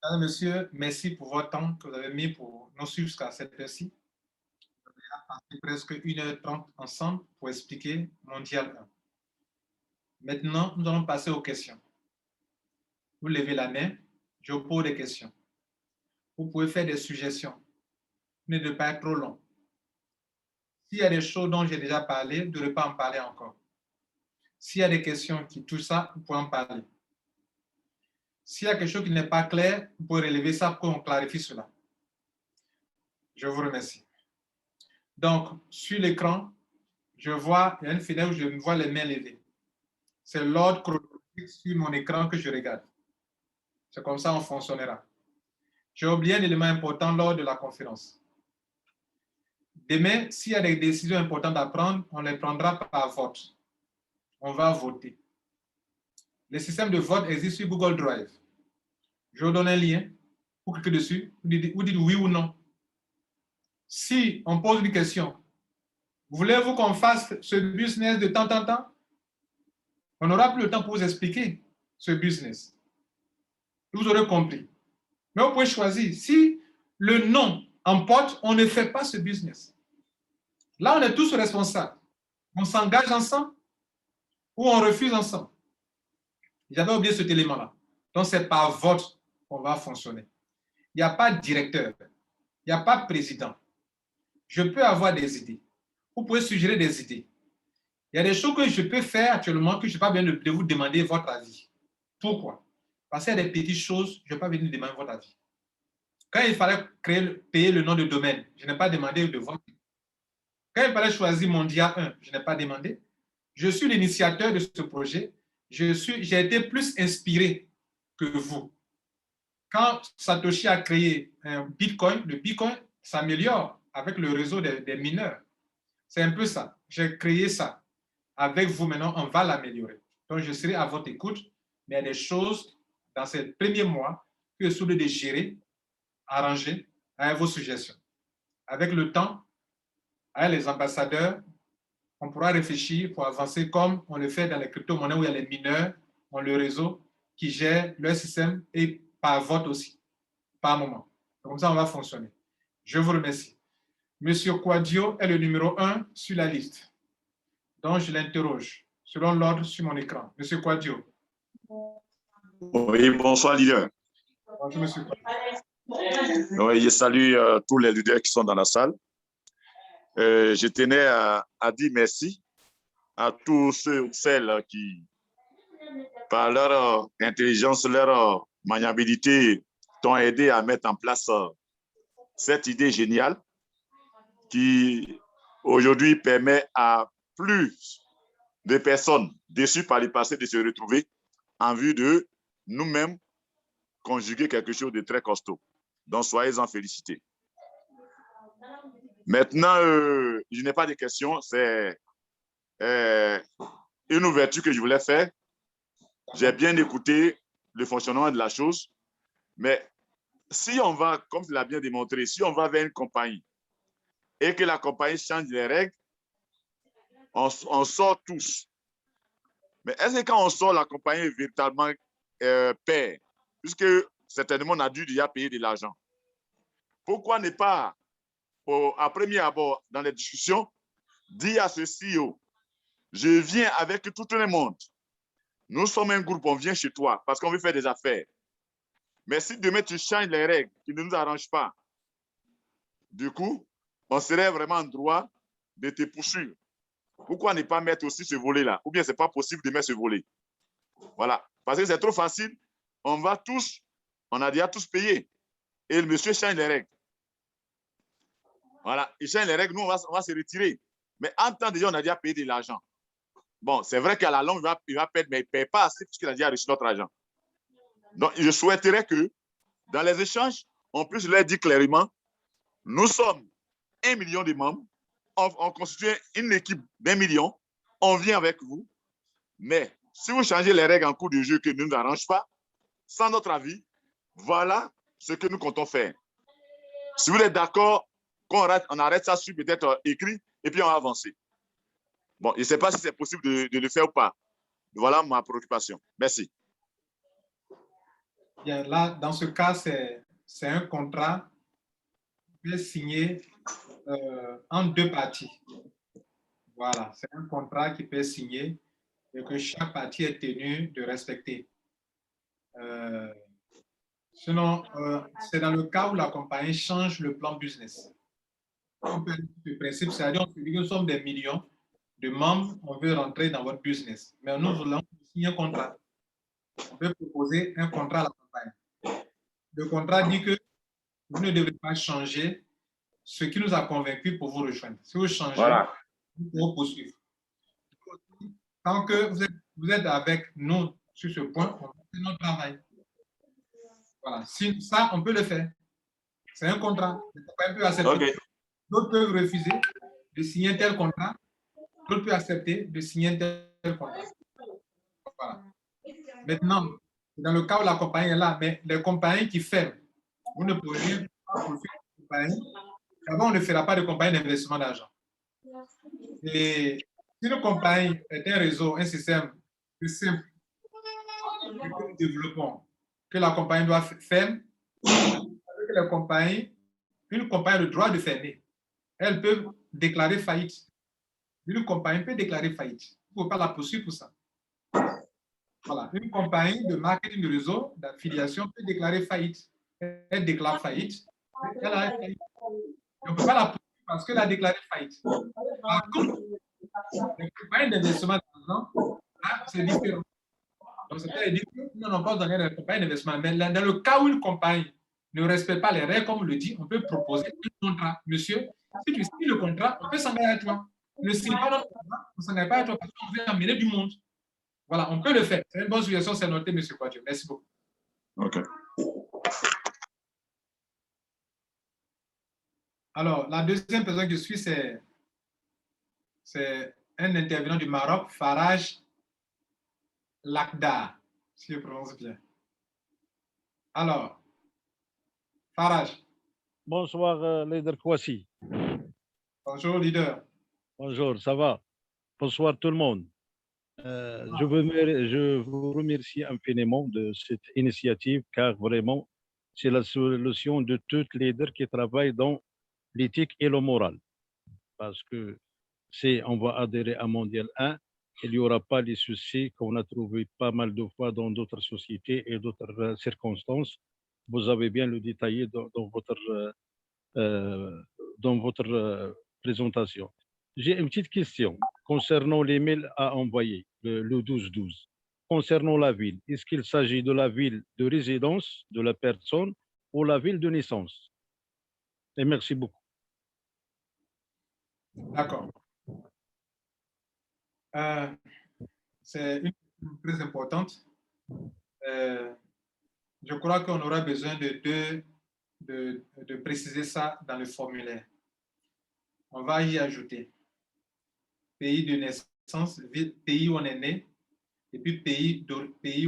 Mesdames et messieurs, merci pour votre temps que vous avez mis pour nous suivre jusqu'à cette heure-ci. On a passé presque 1h30 ensemble pour expliquer Mondial 1. Maintenant, nous allons passer aux questions. Vous levez la main, je vous pose des questions. Vous pouvez faire des suggestions, mais ne pas être trop long. S'il y a des choses dont j'ai déjà parlé, de ne pas en parler encore. S'il y a des questions qui touchent ça, vous pouvez en parler. S'il y a quelque chose qui n'est pas clair, vous pouvez relever ça pour qu'on clarifie cela. Je vous remercie. Donc, sur l'écran, je vois, il y a une fenêtre où je vois les mains levées. C'est l'ordre chronologique sur mon écran que je regarde. C'est comme ça qu'on fonctionnera. J'ai oublié un élément important lors de la conférence. Demain, s'il y a des décisions importantes à prendre, on les prendra par vote. On va voter. Le système de vote existe sur Google Drive. Je vous donne un lien. Vous cliquez dessus. Vous dites oui ou non. Si on pose une question, voulez-vous qu'on fasse ce business de temps en temps? On n'aura plus le temps pour vous expliquer ce business. Vous aurez compris. Mais vous pouvez choisir. Si le non emporte, on ne fait pas ce business. Là, on est tous responsables. On s'engage ensemble ou on refuse ensemble. J'avais oublié cet élément-là. Donc, c'est par vote qu'on va fonctionner. Il n'y a pas de directeur. Il n'y a pas de président. Je peux avoir des idées. Vous pouvez suggérer des idées. Il y a des choses que je peux faire actuellement que je n'ai pas besoin de vous demander votre avis. Pourquoi? Parce qu'il y a des petites choses, je ne vais pas venir demander votre avis. Quand il fallait payer le nom de domaine, je n'ai pas demandé de votre avis. Quand il fallait choisir Mondia 1, je n'ai pas demandé. Je suis l'initiateur de ce projet. J'ai été plus inspiré que vous. Quand Satoshi a créé un Bitcoin, le Bitcoin s'améliore avec le réseau des mineurs. C'est un peu ça. J'ai créé ça. Avec vous, maintenant, on va l'améliorer. Donc, je serai à votre écoute, mais il y a des choses dans ces premiers mois que je suis de gérer, arranger avec vos suggestions. Avec le temps, avec les ambassadeurs, on pourra réfléchir pour avancer comme on le fait dans les crypto-monnaies où il y a les mineurs, on le réseau qui gère leur système et par vote aussi, par moment. Comme ça, on va fonctionner. Je vous remercie. Monsieur Quadio est le numéro 1 sur la liste. Donc, je l'interroge selon l'ordre sur mon écran. Monsieur Quadio. Oui, bonsoir, leader. Bonjour, monsieur Quadio. Oui, je salue tous les leaders qui sont dans la salle. Je tenais à dire merci à tous ceux ou celles qui, par leur intelligence, leur maniabilité, t'ont aidé à mettre en place cette idée géniale qui, aujourd'hui, permet à plus de personnes déçues par le passé de se retrouver en vue de nous-mêmes conjuguer quelque chose de très costaud. Donc, soyez-en félicités. Maintenant, je n'ai pas de questions. C'est une ouverture que je voulais faire. J'ai bien écouté le fonctionnement de la chose. Mais si on va, comme tu l'as bien démontré, si on va vers une compagnie et que la compagnie change les règles, on sort tous. Mais est-ce que quand on sort, la compagnie est véritablement perd? Puisque certainement, on a dû déjà payer de l'argent. Pourquoi ne pas, à premier abord, dans les discussions, dire à ce CEO, je viens avec tout le monde. Nous sommes un groupe, on vient chez toi parce qu'on veut faire des affaires. Mais si demain tu changes les règles qui ne nous arrangent pas, du coup, on serait vraiment en droit de te poursuivre. Pourquoi ne pas mettre aussi ce volet-là? Ou bien ce n'est pas possible de mettre ce volet? Voilà. Parce que c'est trop facile. On a déjà tous payé. Et le monsieur change les règles. Voilà. Il change les règles, nous, on va se retirer. Mais en temps déjà, on a déjà payé de l'argent. Bon, c'est vrai qu'à la longue, il va perdre, mais il ne paye pas assez puisqu'il a déjà reçu notre argent. Donc, je souhaiterais que dans les échanges, on puisse leur dire clairement, nous sommes 1 million de membres, on constitue une équipe d'1 million, on vient avec vous, mais si vous changez les règles en cours de jeu qui ne nous arrangent pas, sans notre avis, voilà ce que nous comptons faire. Si vous êtes d'accord, on arrête ça sur peut-être écrit et puis on va avancer. Bon, je ne sais pas si c'est possible de le faire ou pas. Voilà ma préoccupation. Merci. Bien, là, dans ce cas, c'est un contrat qui est signé en deux parties. Voilà, c'est un contrat qui peut être signé et que chaque partie est tenue de respecter. Sinon, c'est dans le cas où la compagnie change le plan business. Le principe, c'est-à-dire on se dit que nous sommes des millions de membres, on veut rentrer dans votre business. Mais nous voulons signer un contrat. On peut proposer un contrat à la compagnie. Le contrat dit que vous ne devez pas changer ce qui nous a convaincus pour vous rejoindre. Si vous changez, Voilà. nous pourrons poursuivre. Tant que vous êtes avec nous sur ce point, on fait notre travail. Voilà. Si, ça, on peut le faire. C'est un contrat. Le compagnie peut accepter. OK. D'autres peuvent refuser de signer un tel contrat. D'autres peuvent accepter de signer un tel contrat. Voilà. Maintenant, dans le cas où la compagnie est là, mais les compagnies qui ferment, vous ne pouvez rien faire pour faire une compagnie. D'abord, on ne fera pas de compagnie d'investissement d'argent. Et si une compagnie est un réseau, un système plus simple que nous développons, que la compagnie doit faire, que les compagnies, une compagnie a le droit de fermer. Elle peut déclarer faillite. Une compagnie peut déclarer faillite. Vous ne pouvez pas la poursuivre pour ça. Voilà. Une compagnie de marketing de réseau, d'affiliation peut déclarer faillite. Elle déclare faillite. Elle a faillite. On ne peut pas la poursuivre parce qu'elle a déclaré faillite. Par contre, les compagnies d'investissement d'argent, là, c'est différent. Donc, c'est-à-dire que nous n'avons pas donné les compagnies d'investissement. Mais dans le cas où une compagnie ne respecte pas les règles, comme on le dit, on peut proposer un contrat. Monsieur, si tu signes le contrat, on peut s'engager à toi. Ne signe pas notre contrat, on ne s'engage pas à toi parce qu'on veut amener du monde. Voilà, on peut le faire. C'est une bonne suggestion, c'est noté, M. Quadrio. Merci beaucoup. OK. Alors, la deuxième personne que je suis, c'est un intervenant du Maroc, Faraj Lakdar, si je prononce bien. Alors, Faraj. Bonsoir, leader Kwasi. Bonjour, leader. Bonjour, ça va? Bonsoir tout le monde. Je vous remercie infiniment de cette initiative car vraiment, c'est la solution de tous les leaders qui travaillent dans l'éthique et le moral. Parce que si on va adhérer à Mondial 1, il n'y aura pas les soucis qu'on a trouvés pas mal de fois dans d'autres sociétés et d'autres circonstances. Vous avez bien le détaillé dans votre présentation. J'ai une petite question concernant les mails à envoyer, le 12-12. Concernant la ville, est-ce qu'il s'agit de la ville de résidence de la personne ou la ville de naissance? Et merci beaucoup. D'accord. C'est une question très importante. Je crois qu'on aura besoin de préciser ça dans le formulaire. On va y ajouter pays de naissance, pays où on est né, et puis pays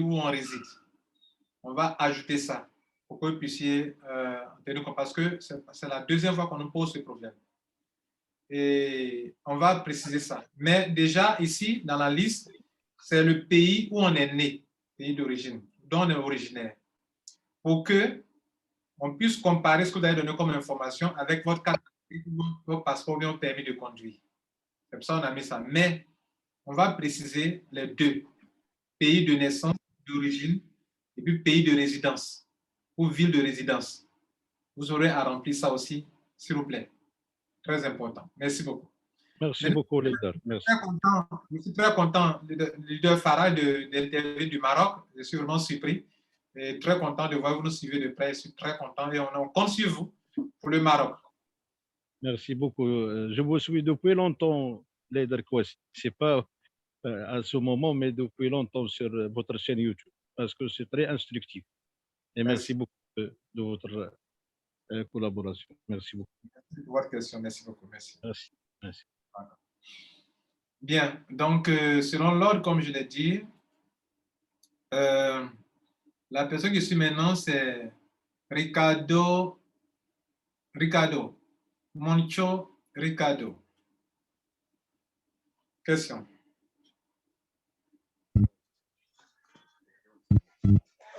où on réside. On va ajouter ça pour que vous puissiez tenir compte, parce que c'est la deuxième fois qu'on nous pose ce problème. Et on va préciser ça. Mais déjà, ici, dans la liste, c'est le pays où on est né, pays d'origine, dont on est originaire, pour que on puisse comparer ce que vous avez donné comme information avec votre carte, votre passeport ou votre permis de conduire. C'est pour ça qu'on a mis ça. Mais on va préciser les deux. Pays de naissance, d'origine, et puis pays de résidence ou ville de résidence. Vous aurez à remplir ça aussi, s'il vous plaît. Très important. Merci beaucoup. Merci beaucoup, leader. Merci. Je suis très content, leader Farah, de l'interview du Maroc. Je suis vraiment surpris et très content de voir que vous nous suivez de près. Je suis très content et on compte sur vous pour le Maroc. Merci beaucoup. Je vous suis depuis longtemps, leader Kwasi. Ce n'est pas à ce moment, mais depuis longtemps sur votre chaîne YouTube, parce que c'est très instructif. Et merci beaucoup de votre collaboration. Merci beaucoup. Merci pour votre question. Merci beaucoup. Merci. Merci. Merci. Bien. Donc, selon l'ordre, comme je l'ai dit, la personne qui suit maintenant, c'est Ricardo Moncho Ricardo. Question.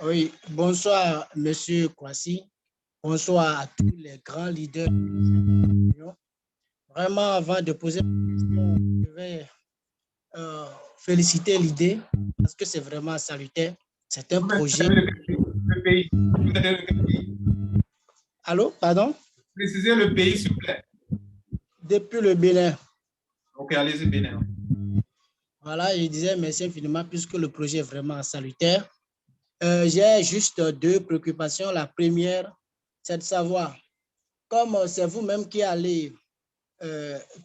Oui, bonsoir, Monsieur Kwasi. Bonsoir à tous les grands leaders. Vraiment, avant de poser ma question, je vais féliciter l'idée parce que c'est vraiment salutaire. C'est un projet. Le pays. Allô, pardon? Précisez le pays, s'il vous plaît. Depuis le Bénin. Ok, allez-y, Bénin. Voilà, je disais merci infiniment puisque le projet est vraiment salutaire. J'ai juste deux préoccupations. La première, c'est de savoir, comme c'est vous-même qui allez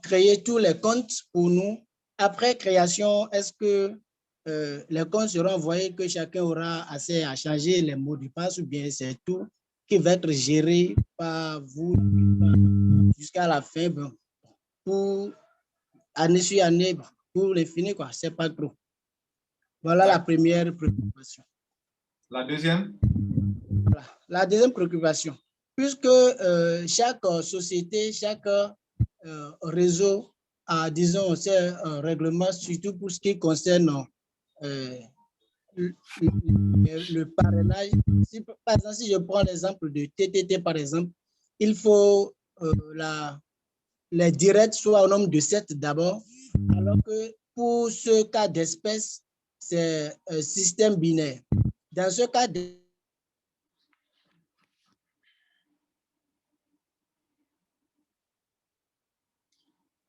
créer tous les comptes pour nous, après création, est-ce que les comptes seront envoyés que chacun aura assez à changer les mots de passe ou bien c'est tout qui va être géré par vous jusqu'à la fin, bon, pour année sur année, bon, pour les finir, quoi, c'est pas trop. Voilà la première préoccupation. La deuxième? Voilà. La deuxième préoccupation, puisque chaque société, chaque réseau a, disons, ses règlements, surtout pour ce qui concerne le parrainage. Si, par exemple, si je prends l'exemple de TTT, par exemple, il faut les directs soient au nombre de 7 d'abord, alors que pour ce cas d'espèce, c'est un système binaire. Dans ce cas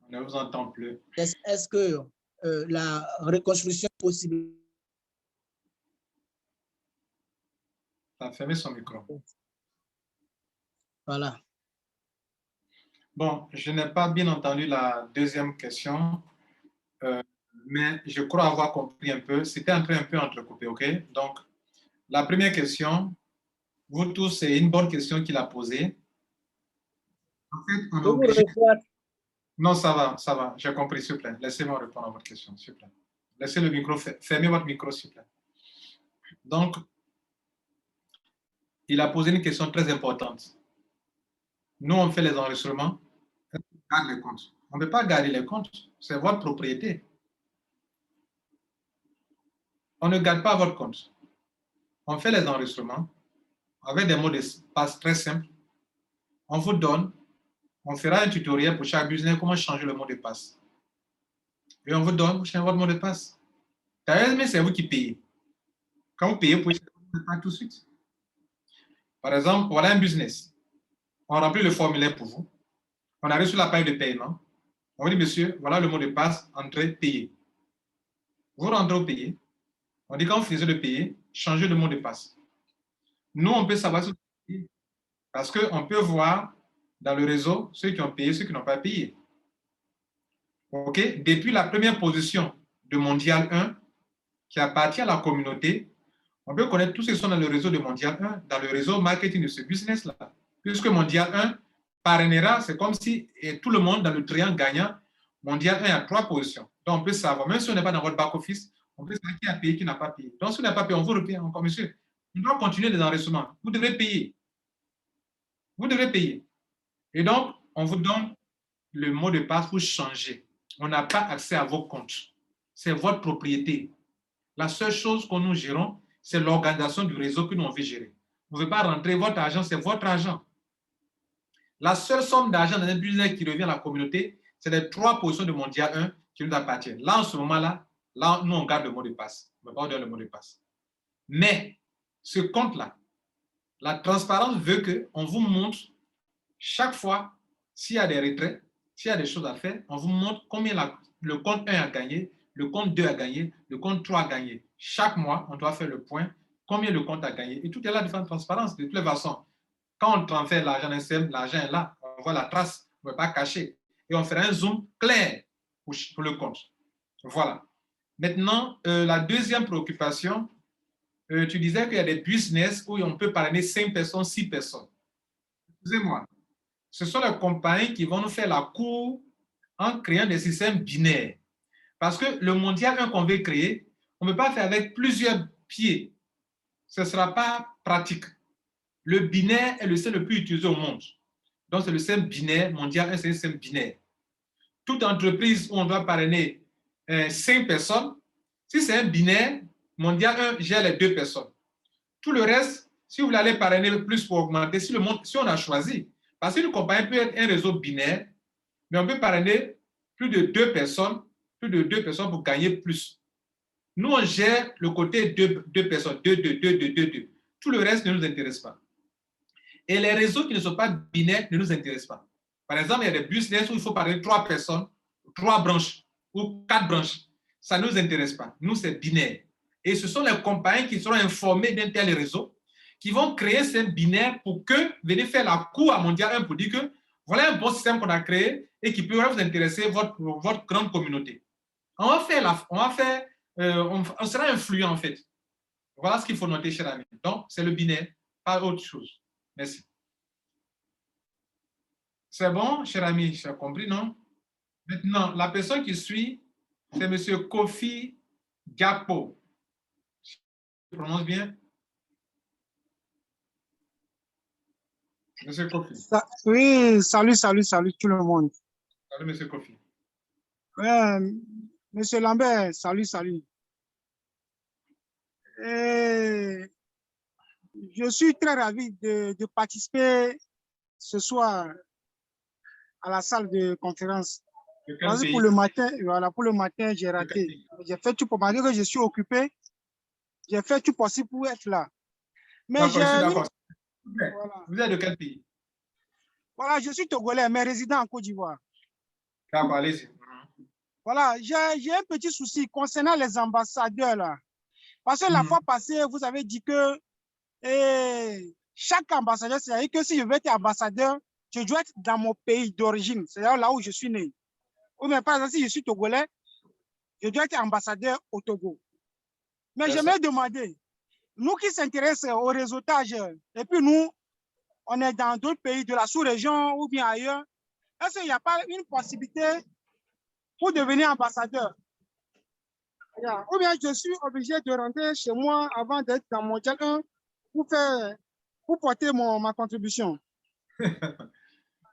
On ne vous entend plus. est-ce que la reconstruction est possible? Ça a fermé son micro. Voilà. Bon, je n'ai pas bien entendu la deuxième question, mais je crois avoir compris un peu. C'était un peu entrecoupé, OK? Donc, la première question, vous tous, c'est une bonne question qu'il a posée. En fait, on est obligé... Non, ça va, j'ai compris, s'il vous plaît. Laissez-moi répondre à votre question, s'il vous plaît. Laissez le micro, fermez votre micro, s'il vous plaît. Donc, il a posé une question très importante. Nous, on fait les enregistrements, on garde les comptes. On ne peut pas garder les comptes, c'est votre propriété. On ne garde pas votre compte. On fait les enregistrements avec des mots de passe très simples. On vous donne, on fera un tutoriel pour chaque business, comment changer le mot de passe. Et on vous donne, vous changez votre mot de passe. D'ailleurs, mais c'est vous qui payez. Quand vous payez, vous pouvez changer le mot de passe tout de suite. Par exemple, voilà un business. On remplit le formulaire pour vous. On arrive sur la page de paiement. On dit, monsieur, voilà le mot de passe, entrez, payer. Vous rentrez au payer. On dit, quand vous finissez de payer, changez le mot de passe. Nous, on peut savoir si parce qu'on peut voir dans le réseau ceux qui ont payé, ceux qui n'ont pas payé. OK? Depuis la première position de Mondial 1, qui appartient à la communauté, on peut connaître tous ceux qui sont dans le réseau de Mondial 1, dans le réseau marketing de ce business-là. Puisque Mondial 1 parrainera, c'est comme si et tout le monde dans le triangle gagnant, Mondial 1 a 3 positions. Donc, on peut savoir, même si on n'est pas dans votre back-office, on peut savoir qui a payé, qui n'a pas payé. Donc, si on n'a pas payé, on vous repaye encore, monsieur. On doit continuer les enregistrements. Vous devrez payer. Vous devez payer. Et donc, on vous donne le mot de passe pour changer. On n'a pas accès à vos comptes. C'est votre propriété. La seule chose que nous gérons, c'est l'organisation du réseau que nous on veut gérer. Vous ne pouvez pas rentrer votre argent, c'est votre argent. La seule somme d'argent dans un business qui revient à la communauté, c'est les 3 positions de Mondial 1 qui nous appartiennent. Là, en ce moment-là, nous, on garde le mot de passe. On ne peut pas donner le mot de passe. Mais ce compte-là, la transparence veut qu'on vous montre chaque fois, s'il y a des retraits, s'il y a des choses à faire, on vous montre combien le compte 1 a gagné, le compte 2 a gagné, le compte 3 a gagné. Chaque mois, on doit faire le point, combien le compte a gagné. Et tout est là de transparence. De toutes les façons, quand on transfère l'argent dans SM, l'argent est là. On voit la trace, on ne peut pas cacher. Et on fera un zoom clair pour le compte. Voilà. Maintenant, la deuxième préoccupation, tu disais qu'il y a des business où on peut parrainer 5 personnes, 6 personnes. Excusez-moi. Ce sont les compagnies qui vont nous faire la cour en créant des systèmes binaires. Parce que le mondial 1 qu'on veut créer, on ne peut pas faire avec plusieurs pieds. Ce ne sera pas pratique. Le binaire est le système le plus utilisé au monde. Donc, c'est le système binaire. Mondial 1, c'est un système binaire. Toute entreprise où on doit parrainer 5 personnes, si c'est un binaire, mondial 1 gère les 2 personnes. Tout le reste, si vous voulez aller parrainer plus pour augmenter, si on a choisi, parce qu'une compagnie peut être un réseau binaire, mais on peut parrainer plus de 2 personnes pour gagner plus. Nous, on gère le côté 2 personnes, 2. Tout le reste ne nous intéresse pas. Et les réseaux qui ne sont pas binaires ne nous intéressent pas. Par exemple, il y a des business où il faut parrainer 3 personnes, 3 branches ou 4 branches. Ça ne nous intéresse pas. Nous, c'est binaire. Et ce sont les compagnies qui seront informées d'un tel réseau qui vont créer ces binaires pour que venez faire la cour à Mondial 1 pour dire que voilà un bon système qu'on a créé et qui peut vous intéresser votre grande communauté. On sera influent en fait. Voilà ce qu'il faut noter, cher ami. Donc, c'est le binaire, pas autre chose. Merci. C'est bon, cher ami, j'ai compris, non? Maintenant, la personne qui suit, c'est M. Kofi Gakpo. Je prononce bien? Monsieur Kofi. Oui, salut tout le monde. Salut, Monsieur Kofi. Monsieur Lambert, salut. Je suis très ravi de participer ce soir à la salle de conférence. Parce que pour le matin, j'ai raté. J'ai fait tout pour dire que je suis occupé. J'ai fait tout possible pour être là. Mais d'accord. Voilà. Vous êtes de quel pays? Voilà, je suis togolais, mais résident en Côte d'Ivoire. D'accord, allez-y. Voilà, j'ai un petit souci concernant les ambassadeurs là. Parce que la fois passée, vous avez dit que chaque ambassadeur, c'est-à-dire que si je veux être ambassadeur, je dois être dans mon pays d'origine, c'est-à-dire là où je suis né. Ou bien par exemple, si je suis togolais, je dois être ambassadeur au Togo. Mais je me demandais, nous qui s'intéressons au réseautage, et puis nous, on est dans d'autres pays de la sous-région ou bien ailleurs, est-ce qu'il n'y a pas une possibilité pour devenir ambassadeur? Ou bien je suis obligé de rentrer chez moi avant d'être dans Mondial 1 pour porter ma contribution.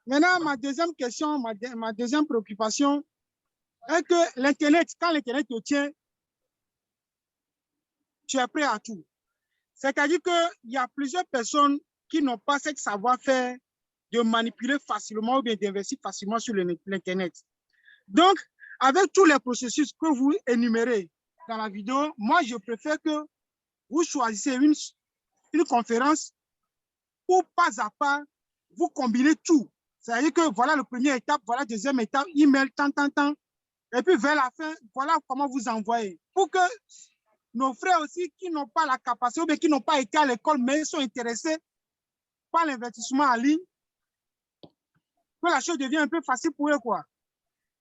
Maintenant, ma deuxième question, ma deuxième préoccupation est que l'Internet, quand l'Internet te tient, tu es prêt à tout. C'est-à-dire qu'il y a plusieurs personnes qui n'ont pas ce savoir-faire de manipuler facilement ou bien d'investir facilement sur l'Internet. Donc, avec tous les processus que vous énumérez dans la vidéo, moi, je préfère que vous choisissez une conférence où, pas à pas, vous combinez tout. C'est-à-dire que voilà la première étape, voilà la deuxième étape, email, tant. Et puis, vers la fin, voilà comment vous envoyez. Pour que nos frères aussi qui n'ont pas la capacité ou bien qui n'ont pas été à l'école, mais sont intéressés par l'investissement en ligne, que la chose devienne un peu facile pour eux, quoi.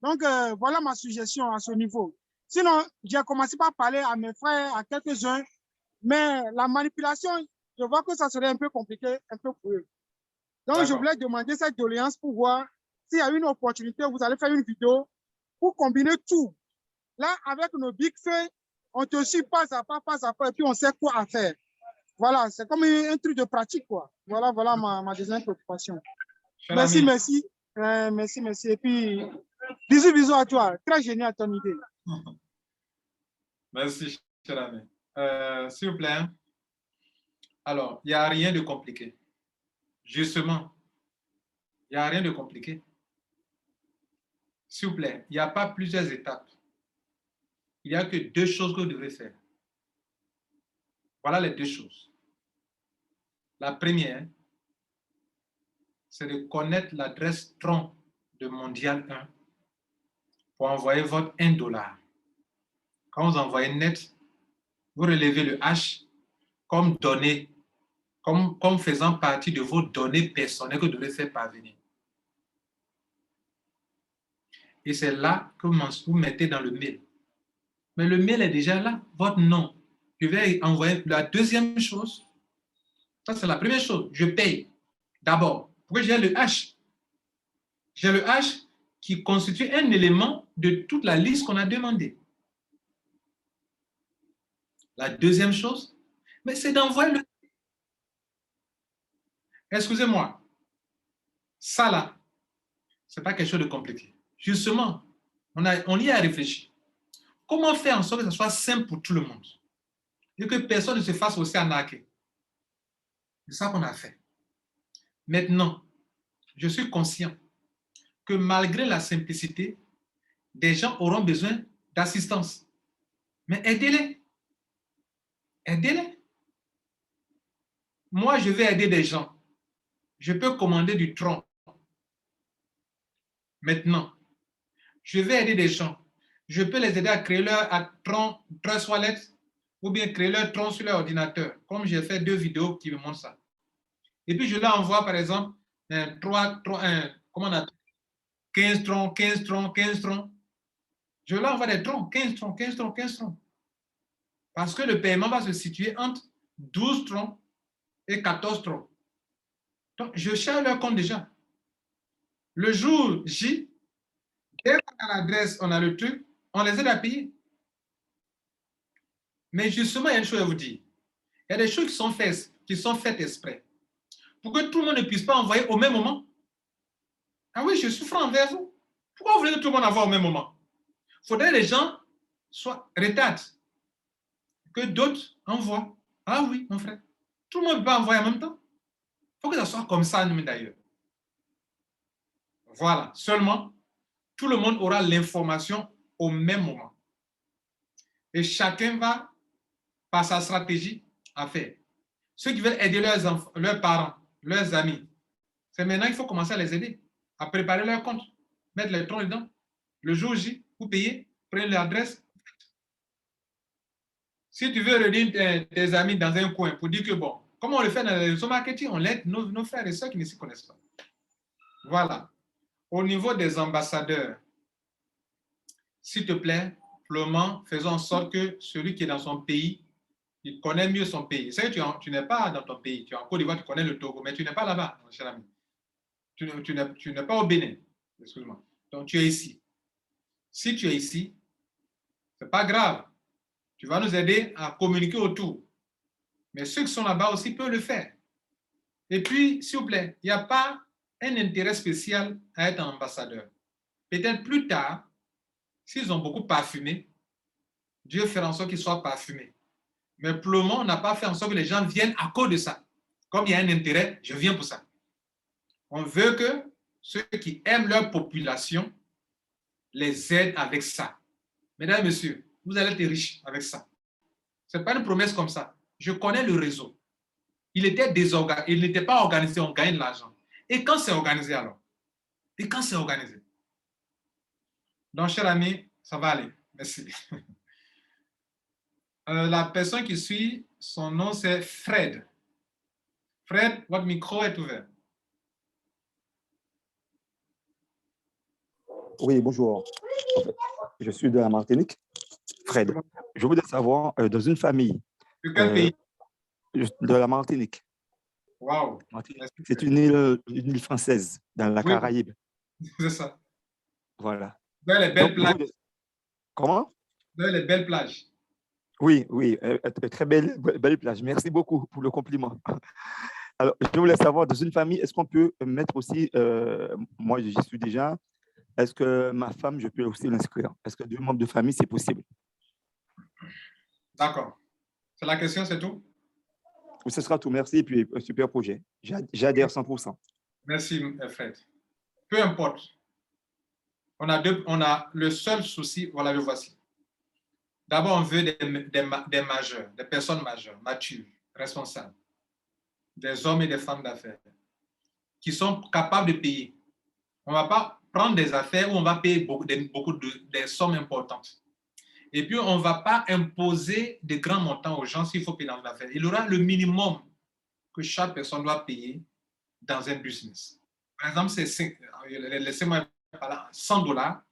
Donc, voilà ma suggestion à ce niveau. Sinon, j'ai commencé par parler à mes frères, à quelques-uns, mais la manipulation, je vois que ça serait un peu compliqué, un peu pour eux. Donc, je voulais demander cette doléance pour voir s'il y a une opportunité, vous allez faire une vidéo pour combiner tout. Là, avec nos big faits, on te suit pas à pas, et puis on sait quoi faire. Voilà, c'est comme un truc de pratique, quoi. Voilà ma deuxième préoccupation. Merci. Et puis, bisous à toi. Très génial ton idée. Merci, cher ami. S'il vous plaît. Alors, il n'y a rien de compliqué. Justement, il n'y a rien de compliqué. S'il vous plaît, il n'y a pas plusieurs étapes. Il n'y a que 2 choses que vous devez faire. Voilà les 2 choses. La première, c'est de connaître l'adresse tronc de Mondial 1 pour envoyer votre $1. Quand vous envoyez net, vous relevez le H comme données, comme faisant partie de vos données personnelles que vous devez faire parvenir. Et c'est là que vous mettez dans le mail. Mais le mail est déjà là, votre nom. Je vais envoyer la deuxième chose. Ça, c'est la première chose. Je paye d'abord. Pourquoi j'ai le H? J'ai le H qui constitue un élément de toute la liste qu'on a demandé. La deuxième chose, mais c'est d'envoyer le... Excusez-moi. Ça là, ce n'est pas quelque chose de compliqué. Justement, on y a réfléchi. Comment faire en sorte que ce soit simple pour tout le monde et que personne ne se fasse aussi arnaquer? C'est ça qu'on a fait. Maintenant, je suis conscient que malgré la simplicité, des gens auront besoin d'assistance. Mais aidez-les. Aidez-les. Moi, je vais aider des gens. Je peux commander du tronc. Maintenant, je vais aider des gens. Je peux les aider à créer leur tronc, trois toilettes, ou bien créer leur tronc sur leur ordinateur, comme j'ai fait 2 vidéos qui me montrent ça. Et puis, je leur envoie, par exemple, 15 troncs, 15 troncs, 15 troncs. Je leur envoie des troncs, 15 troncs, 15 troncs, 15 troncs. Parce que le paiement va se situer entre 12 troncs et 14 troncs. Donc, je cherche leur compte déjà. Le jour J, dès qu'on a l'adresse, on a le truc, on les aide à payer. Mais justement, il y a une chose à vous dire. Il y a des choses qui sont faites exprès. Pour que tout le monde ne puisse pas envoyer au même moment. Ah oui, je suis franc envers vous. Pourquoi vous voulez que tout le monde envoie au même moment? Il faudrait que les gens soient retardés. Que d'autres envoient. Ah oui, mon frère. Tout le monde ne peut pas envoyer en même temps. Il faut que ça soit comme ça, d'ailleurs. Voilà. Seulement, tout le monde aura l'information au même moment. Et chacun va, par sa stratégie, à faire. Ceux qui veulent aider leurs parents, leurs amis, c'est maintenant qu'il faut commencer à les aider, à préparer leur compte, mettre les troncs dedans. Le jour J, vous payez, prenez l'adresse. Si tu veux réunir tes amis dans un coin pour dire que, bon, comment on le fait dans les réseaux marketing, on aide nos frères et sœurs qui ne s'y connaissent pas. Voilà. Au niveau des ambassadeurs, s'il te plaît, simplement, faisons en sorte que celui qui est dans son pays, il connaît mieux son pays. C'est que tu n'es pas dans ton pays. Tu es en Côte d'Ivoire, tu connais le Togo, mais tu n'es pas là-bas, mon cher ami. Tu n'es pas au Bénin. Excuse-moi. Donc, tu es ici. Si tu es ici, ce n'est pas grave. Tu vas nous aider à communiquer autour. Mais ceux qui sont là-bas aussi peuvent le faire. Et puis, s'il vous plaît, il n'y a pas un intérêt spécial à être ambassadeur. Peut-être plus tard, s'ils ont beaucoup parfumé, Dieu fera en sorte qu'ils soient parfumés. Mais pour le moment, on n'a pas fait en sorte que les gens viennent à cause de ça. Comme il y a un intérêt, je viens pour ça. On veut que ceux qui aiment leur population les aident avec ça. Mesdames et messieurs, vous allez être riches avec ça. Ce n'est pas une promesse comme ça. Je connais le réseau. Il n'était pas organisé, on gagne de l'argent. Et quand c'est organisé alors? Et quand c'est organisé? Donc, cher ami, ça va aller. Merci. La personne qui suit, son nom c'est Fred. Fred, votre micro est ouvert. Oui, bonjour. Je suis de la Martinique. Fred, je voudrais savoir, dans une famille. De quel pays? De la Martinique. Wow. C'est une île française dans la Caraïbe. C'est ça. Voilà. Dans les belles plages. Comment? Dans les belles plages. Oui, très belle plage. Merci beaucoup pour le compliment. Alors, je voulais savoir, dans une famille, est-ce qu'on peut mettre aussi, moi j'y suis déjà, est-ce que ma femme, je peux aussi l'inscrire? Est-ce que 2 membres de famille, c'est possible? D'accord. C'est la question, c'est tout? Oui, ce sera tout. Merci. Et puis, un super projet. J'adhère 100%. Merci, Fred. Peu importe. On a le seul souci, voilà, le voici. D'abord, on veut des majeurs, des personnes majeures, matures, responsables, des hommes et des femmes d'affaires, qui sont capables de payer. On ne va pas prendre des affaires où on va payer des sommes importantes. Et puis, on ne va pas imposer de grands montants aux gens s'il faut payer dans une affaire. Il y aura le minimum que chaque personne doit payer dans un business. Par exemple, laissez-moi parler, $100,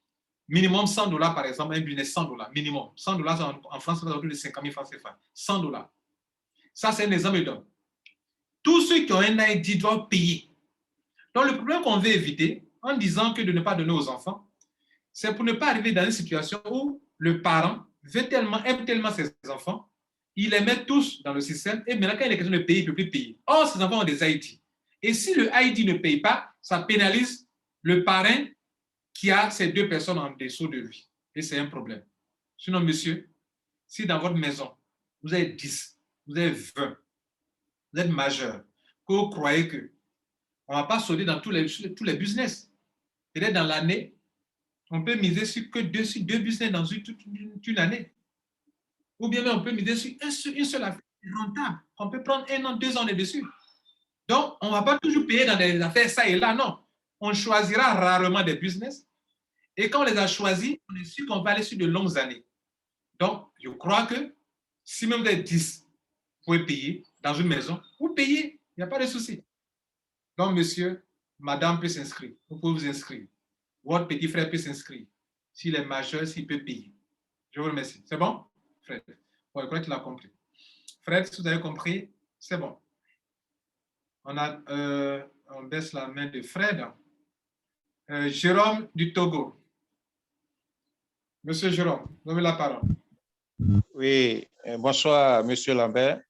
minimum $100 par exemple, un business $100, minimum. $100 en France, c'est autour de 50 000 francs CFA. $100. Ça, c'est un exemple de tous ceux qui ont un ID doivent payer. Donc, le problème qu'on veut éviter, en disant que de ne pas donner aux enfants, c'est pour ne pas arriver dans une situation où le parent aime tellement ses enfants, il les met tous dans le système et maintenant, quand il est question de payer, il ne peut plus payer. Or, ces enfants ont des ID. Et si le ID ne paye pas, ça pénalise le parrain qui a ces 2 personnes en dessous de lui. Et c'est un problème. Sinon, monsieur, si dans votre maison, vous avez 10, vous avez 20, vous êtes majeur, que vous croyez que on ne va pas sauter dans tous les business. Peut-être dans l'année, on peut miser sur deux business dans une année. Ou bien même on peut miser sur une seule affaire rentable. On peut prendre 1 an, 2 ans dessus. Donc, on ne va pas toujours payer dans des affaires ça et là, non. On choisira rarement des business. Et quand on les a choisis, on est sûr qu'on va aller sur de longues années. Donc, je crois que si même vous êtes 10, vous pouvez payer dans une maison, vous payez, il n'y a pas de souci. Donc, monsieur, madame peut s'inscrire. Vous pouvez vous inscrire. Votre petit frère peut s'inscrire. S'il est majeur, s'il peut payer. Je vous remercie. C'est bon, Fred? Bon, je crois qu'il a compris. Fred, si vous avez compris, c'est bon. On baisse la main de Fred. Jérôme du Togo. Monsieur Jérôme, vous avez la parole. Oui, bonsoir, Monsieur Lambert.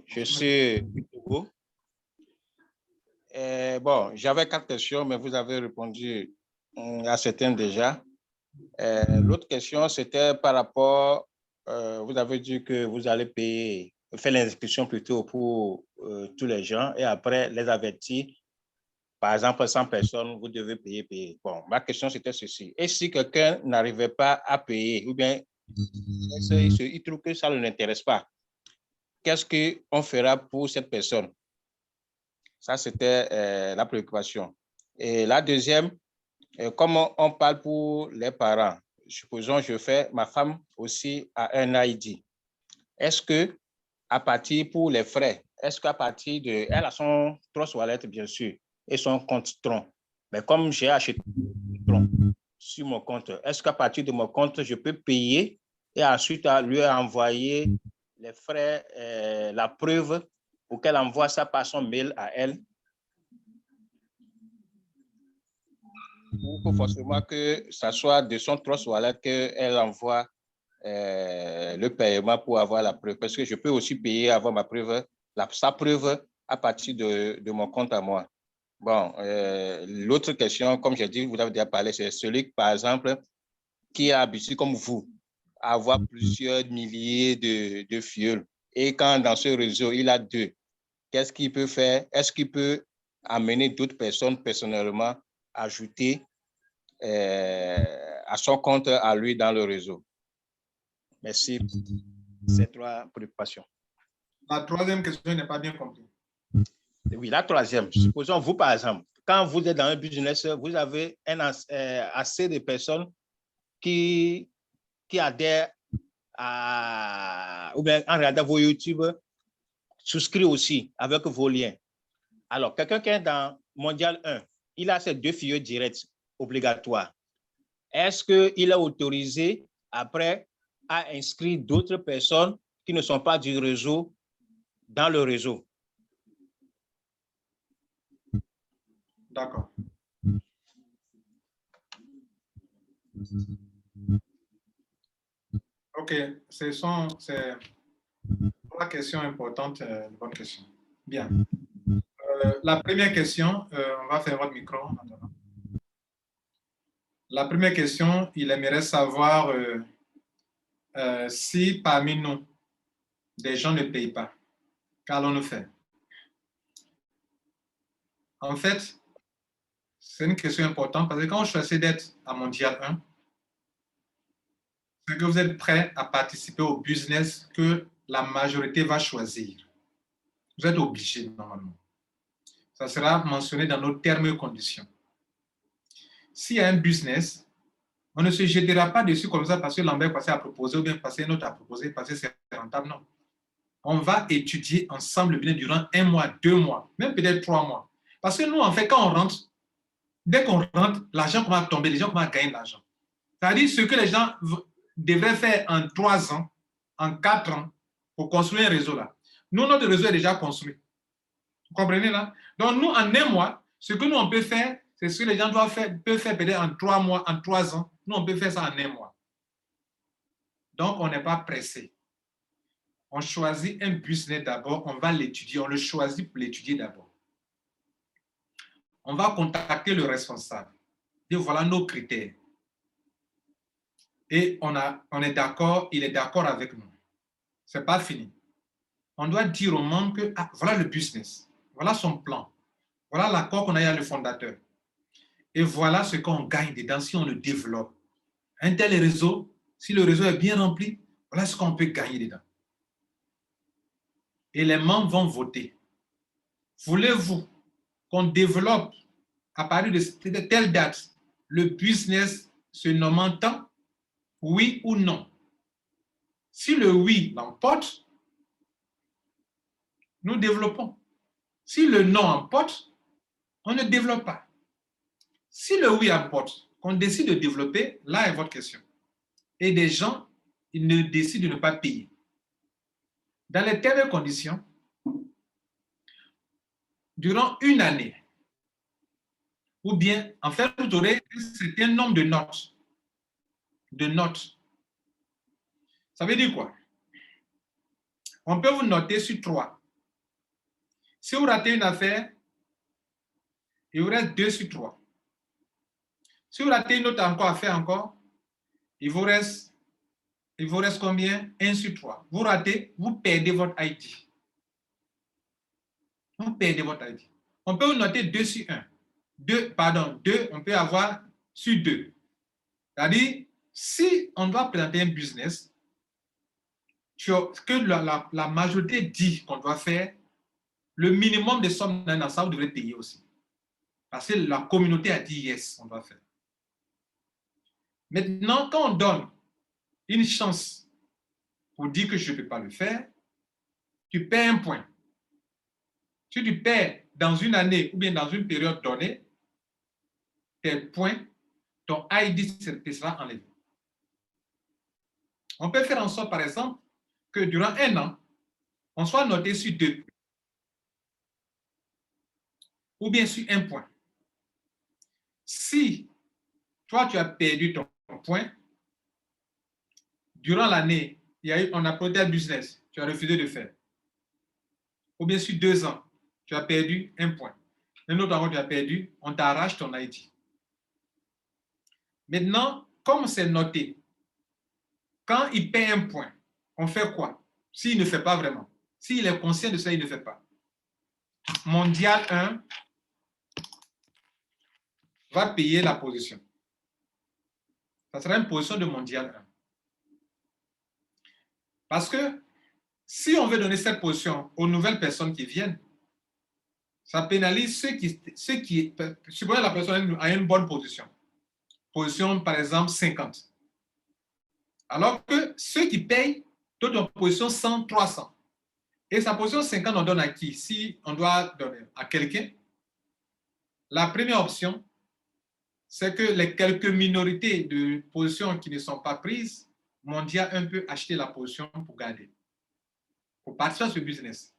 Je suis du Togo. Bon, j'avais 4 questions, mais vous avez répondu à certaines déjà. L'autre question, c'était par rapport, vous avez dit que vous allez payer, faire l'inscription plutôt pour tous les gens et après les avertir. Par exemple, 100 personnes, vous devez payer. Bon, ma question, c'était ceci. Et si quelqu'un n'arrivait pas à payer, ou bien il trouve que ça ne l'intéresse pas, qu'est-ce qu'on fera pour cette personne? Ça, c'était la préoccupation. Et la deuxième, comme on parle pour les parents, supposons ma femme aussi a un ID. Est-ce que, à partir pour les frais, est-ce qu'à partir de, elle a son Trust Wallet, bien sûr, et son compte Tron. Mais comme j'ai acheté Tron sur mon compte, est-ce qu'à partir de mon compte, je peux payer et ensuite lui envoyer les frais, la preuve pour qu'elle envoie ça par son mail à elle? Ou faut forcément que ça soit de son Trust Wallet qu'elle envoie le paiement pour avoir la preuve? Parce que je peux aussi payer, avoir ma preuve, sa preuve à partir de mon compte à moi. Bon, l'autre question, comme j'ai dit, vous avez déjà parlé, c'est celui, par exemple, qui a habitué comme vous à avoir plusieurs milliers de fioles. Et quand dans ce réseau, il a 2, qu'est-ce qu'il peut faire? Est-ce qu'il peut amener d'autres personnes personnellement, ajouter à son compte à lui dans le réseau? Merci pour ces 3 préoccupations. La troisième question, je n'ai pas bien compris. Oui, la troisième. Supposons vous, par exemple, quand vous êtes dans un business, vous avez assez de personnes qui adhèrent ou bien en regardant vos YouTube, souscrit aussi avec vos liens. Alors, quelqu'un qui est dans Mondial 1, il a ces 2 filiales directes obligatoires. Est-ce qu'il est autorisé après à inscrire d'autres personnes qui ne sont pas du réseau dans le réseau? D'accord. OK, ce sont 3 questions importantes, une bonne question. Bien. La première question, on va faire votre micro. La première question, il aimerait savoir si parmi nous, des gens ne payent pas, qu'allons-nous faire? En fait, c'est une question importante parce que quand on choisit d'être à Mondial 1, c'est que vous êtes prêt à participer au business que la majorité va choisir. Vous êtes obligé normalement. Ça sera mentionné dans nos termes et conditions. S'il y a un business, on ne se jettera pas dessus comme ça parce que Lambert passé à proposer ou bien passé un autre à proposer parce que c'est rentable. Non. On va étudier ensemble bien durant 1 mois, 2 mois, même peut-être 3 mois. Parce que nous, en fait, quand on rentre, dès qu'on rentre, l'argent commence à tomber, les gens commencent à gagner de l'argent. C'est-à-dire ce que les gens devraient faire en 3 ans, en 4 ans, pour construire un réseau là. Nous, notre réseau est déjà construit. Vous comprenez là? Donc, nous, en 1 mois, ce que nous, on peut faire, c'est ce que les gens peuvent faire peut-être en 3 mois, en 3 ans. Nous, on peut faire ça en 1 mois. Donc, on n'est pas pressé. On choisit un business d'abord, on va l'étudier, on le choisit pour l'étudier d'abord. On va contacter le responsable. Et voilà nos critères. Et on est d'accord, il est d'accord avec nous. Ce n'est pas fini. On doit dire au monde que voilà le business. Voilà son plan. Voilà l'accord qu'on a eu avec le fondateur. Et voilà ce qu'on gagne dedans si on le développe. Un tel réseau, si le réseau est bien rempli, voilà ce qu'on peut gagner dedans. Et les membres vont voter. Voulez-vous qu'on développe à partir de telle date le business se nommant tant? Oui ou non? Si le oui l'emporte, nous développons. Si le non emporte, on ne développe pas. Si le oui emporte, qu'on décide de développer, là est votre question. Et des gens, ils ne décident de ne pas payer. Dans les termes et conditions, durant une année, ou bien, en fait, vous aurez un certain nombre de notes. De notes. Ça veut dire quoi? On peut vous noter sur 3. Si vous ratez une affaire, il vous reste 2 sur 3. Si vous ratez une autre affaire encore, il vous reste combien? 1 sur 3. Vous ratez, vous perdez votre ID. Vous perdez votre ID. On peut vous noter 2 sur 1. 2, on peut avoir sur 2. C'est-à-dire, si on doit présenter un business, que la majorité dit qu'on doit faire, le minimum de sommes dans ça, vous devrez payer aussi. Parce que la communauté a dit yes, on doit faire. Maintenant, quand on donne une chance pour dire que je ne peux pas le faire, tu perds un point. Si tu perds dans une année ou bien dans une période donnée, tes points, ton ID sera enlevé. On peut faire en sorte, par exemple, que durant un an, on soit noté sur 2 ou bien sur 1 point. Si toi, tu as perdu ton point, durant l'année, on a produit un business, tu as refusé de faire. Ou bien sur 2 ans, tu as perdu 1 point. Un autre endroit, tu as perdu, on t'arrache ton ID. Maintenant, comme c'est noté, quand il paie 1 point, on fait quoi? S'il ne fait pas vraiment, s'il est conscient de ça, il ne fait pas. Mondial 1 va payer la position. Ça sera une position de mondial 1. Parce que si on veut donner cette position aux nouvelles personnes qui viennent, ça pénalise ceux qui supposons la personne a une bonne position. Position, par exemple, 50. Alors que ceux qui payent, d'autres ont position 100, 300. Et sa position 50, on donne à qui? Si on doit donner à quelqu'un, la première option, c'est que les quelques minorités de positions qui ne sont pas prises, Mondial 1 peut acheter la position pour garder, pour participer à ce business.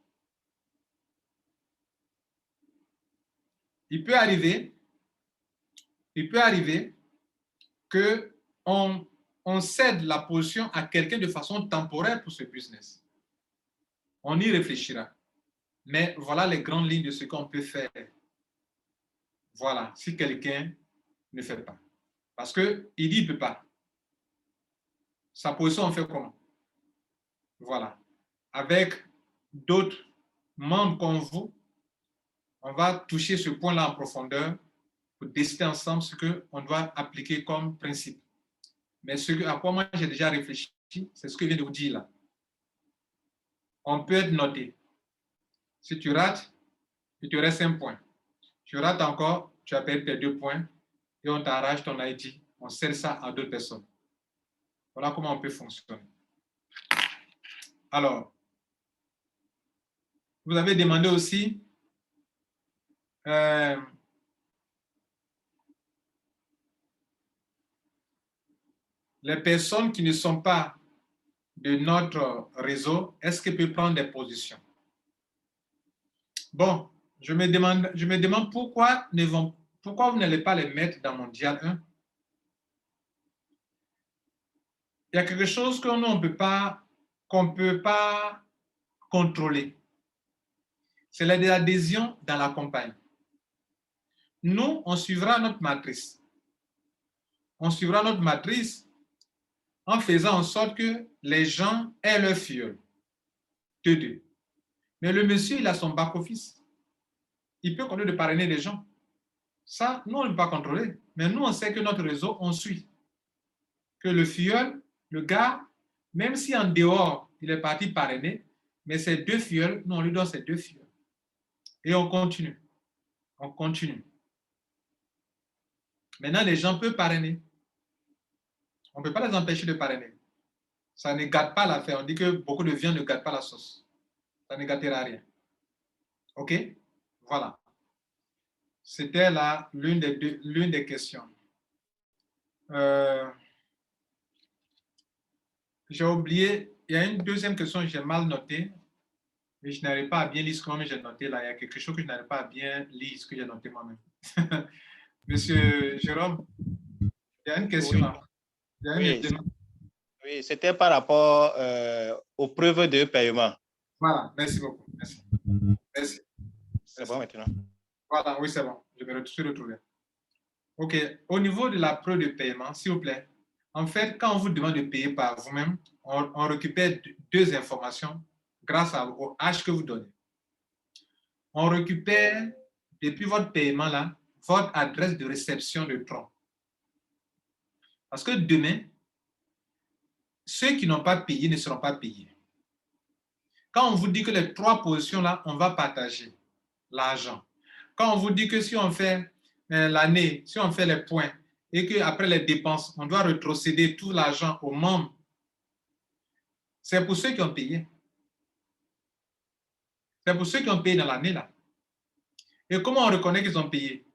Il peut arriver qu'on cède la position à quelqu'un de façon temporaire pour ce business. On y réfléchira. Mais voilà les grandes lignes de ce qu'on peut faire. Voilà, si quelqu'un ne fait pas. Parce qu'il dit qu'il ne peut pas. Sa position, on fait comment? Voilà. Avec d'autres membres comme vous, on va toucher ce point-là en profondeur pour décider ensemble ce qu'on doit appliquer comme principe. Mais ce à quoi moi j'ai déjà réfléchi, c'est ce que je viens de vous dire là. On peut être noté. Si tu rates, il te reste 1 point. Tu rates encore, tu as perdu tes 2 points et on t'arrache ton ID. On sert ça à d'autres personnes. Voilà comment on peut fonctionner. Alors, vous avez demandé aussi les personnes qui ne sont pas de notre réseau, est-ce qu'elles peuvent prendre des positions? Bon, je me demande pourquoi vous n'allez pas les mettre dans Mondial 1. Il y a quelque chose qu'on ne peut pas contrôler. C'est l'adhésion dans la campagne. Nous, on suivra notre matrice. On suivra notre matrice en faisant en sorte que les gens aient leur filleul. Mais le monsieur, il a son back-office. il peut continuer de parrainer les gens. Ça, nous, on ne peut pas contrôler. Mais nous, on sait que notre réseau, on suit. Que le filleul, le gars, même si en dehors, il est parti parrainer, mais ces 2 filleuls, nous, on lui donne ces 2 filleuls. Et on continue. On continue. Maintenant, les gens peuvent parrainer. On ne peut pas les empêcher de parrainer. Ça ne gâte pas l'affaire. On dit que beaucoup de viande ne gâte pas la sauce. Ça ne gâtera rien. OK? Voilà. C'était là l'une des questions. J'ai oublié, il y a une deuxième question que j'ai mal notée, mais je n'arrive pas à bien lire ce que j'ai noté là. Il y a quelque chose que je n'arrive pas à bien lire ce que j'ai noté moi-même. Monsieur Jérôme, il y a une question là. Il y a une oui, c'était par rapport aux preuves de paiement. Voilà, merci beaucoup. Merci. Merci. C'est bon maintenant. Voilà, oui, c'est bon. Je me suis retrouvé. OK. Au niveau de la preuve de paiement, s'il vous plaît, en fait, quand on vous demande de payer par vous-même, on récupère 2 informations grâce au H que vous donnez. On récupère, depuis votre paiement là, votre adresse de réception de tronc. Parce que demain, ceux qui n'ont pas payé ne seront pas payés. Quand on vous dit que les 3 positions là, on va partager l'argent. Quand on vous dit que si on fait l'année, si on fait les points et qu'après les dépenses, on doit rétrocéder tout l'argent aux membres, c'est pour ceux qui ont payé. C'est pour ceux qui ont payé dans l'année là. Et comment on reconnaît qu'ils ont payé?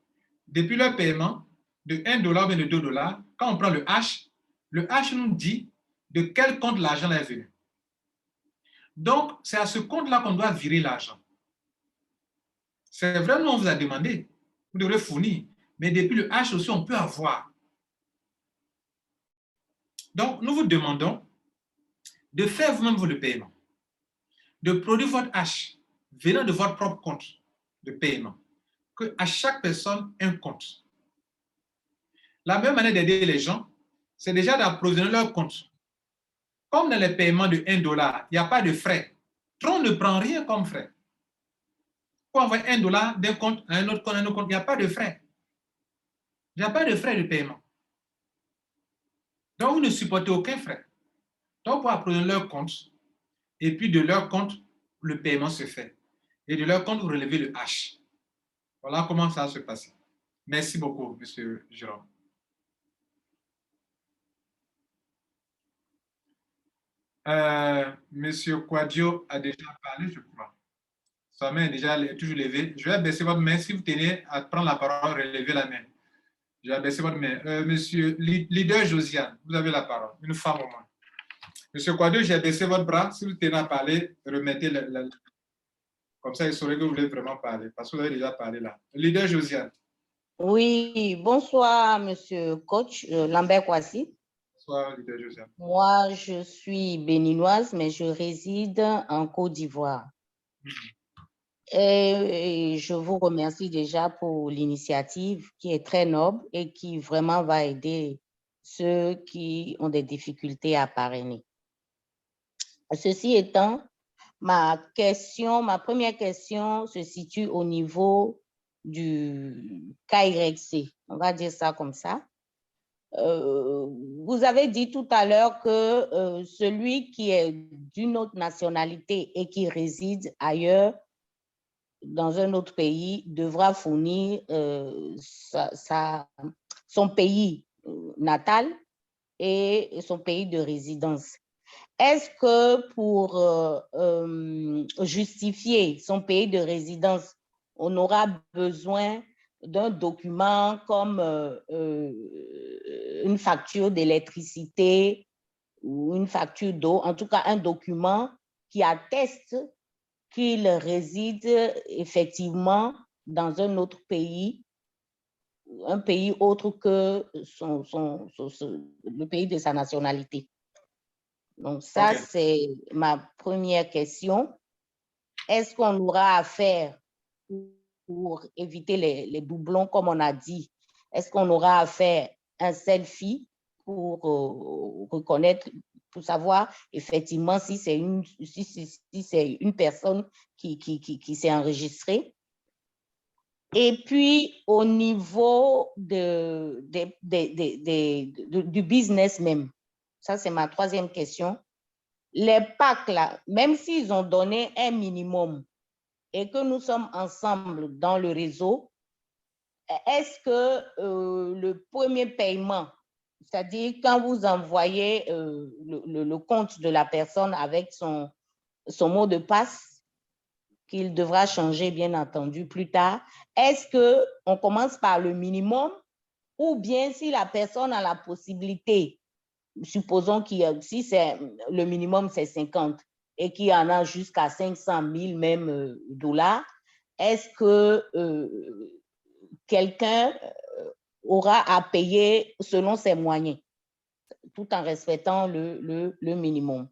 Depuis leur paiement de $1 ou de $2, quand on prend le H nous dit de quel compte l'argent est venu. Donc, c'est à ce compte-là qu'on doit virer l'argent. C'est vrai, nous, on vous a demandé, vous devrez fournir, mais depuis le H aussi, on peut avoir. Donc, nous vous demandons de faire vous-même le paiement, de produire votre H venant de votre propre compte de paiement, qu'à chaque personne, un compte. La meilleure manière d'aider les gens, c'est déjà d'approvisionner leur compte. Comme dans les paiements de $1, il n'y a pas de frais. Tron ne prend rien comme frais. Pour envoyer $1 d'un compte à un autre compte, il n'y a pas de frais. Il n'y a pas de frais de paiement. Donc, vous ne supportez aucun frais. Donc, pour approvisionner leur compte, et puis de leur compte, le paiement se fait. Et de leur compte, vous relevez le H. Voilà comment ça se passe. Merci beaucoup, M. Jérôme. Monsieur Quadio a déjà parlé, je crois. Sa main est déjà toujours levée. Je vais baisser votre main. Si vous tenez à prendre la parole, relevez la main. Je vais baisser votre main. Monsieur Leader Josiane, vous avez la parole. Une femme au moins. Monsieur Quadio, j'ai baissé votre bras. Si vous tenez à parler, remettez le. Comme ça, il saurait que vous voulez vraiment parler, parce que vous avez déjà parlé là. Leader Josiane. Oui, bonsoir, monsieur coach Lambert Kwasi. Bonsoir, leader Josiane. Moi, je suis béninoise, mais je réside en Côte d'Ivoire. Et je vous remercie déjà pour l'initiative qui est très noble et qui vraiment va aider ceux qui ont des difficultés à parrainer. Ceci étant, ma première question se situe au niveau du KYC, on va dire ça comme ça. Vous avez dit tout à l'heure que celui qui est d'une autre nationalité et qui réside ailleurs, dans un autre pays, devra fournir son pays natal et son pays de résidence. Est-ce que pour justifier son pays de résidence, on aura besoin d'un document comme une facture d'électricité ou une facture d'eau, en tout cas un document qui atteste qu'il réside effectivement dans un autre pays, un pays autre que le pays de sa nationalité? Donc ça, okay. C'est ma première question. Est-ce qu'on aura à faire pour éviter les doublons, comme on a dit? Est-ce qu'on aura à faire un selfie pour reconnaître, pour savoir effectivement si c'est une personne qui s'est enregistrée? Et puis, au niveau du business même, ça c'est ma troisième question. Les PAC, là, même s'ils ont donné un minimum et que nous sommes ensemble dans le réseau, est-ce que le premier paiement, c'est-à-dire quand vous envoyez le compte de la personne avec son mot de passe, qu'il devra changer bien entendu plus tard, est-ce qu'on commence par le minimum ou bien si la personne a la possibilité, supposons que si le minimum c'est 50 et qu'il y en a jusqu'à 500 000 même dollars, est-ce que quelqu'un aura à payer selon ses moyens, tout en respectant le minimum?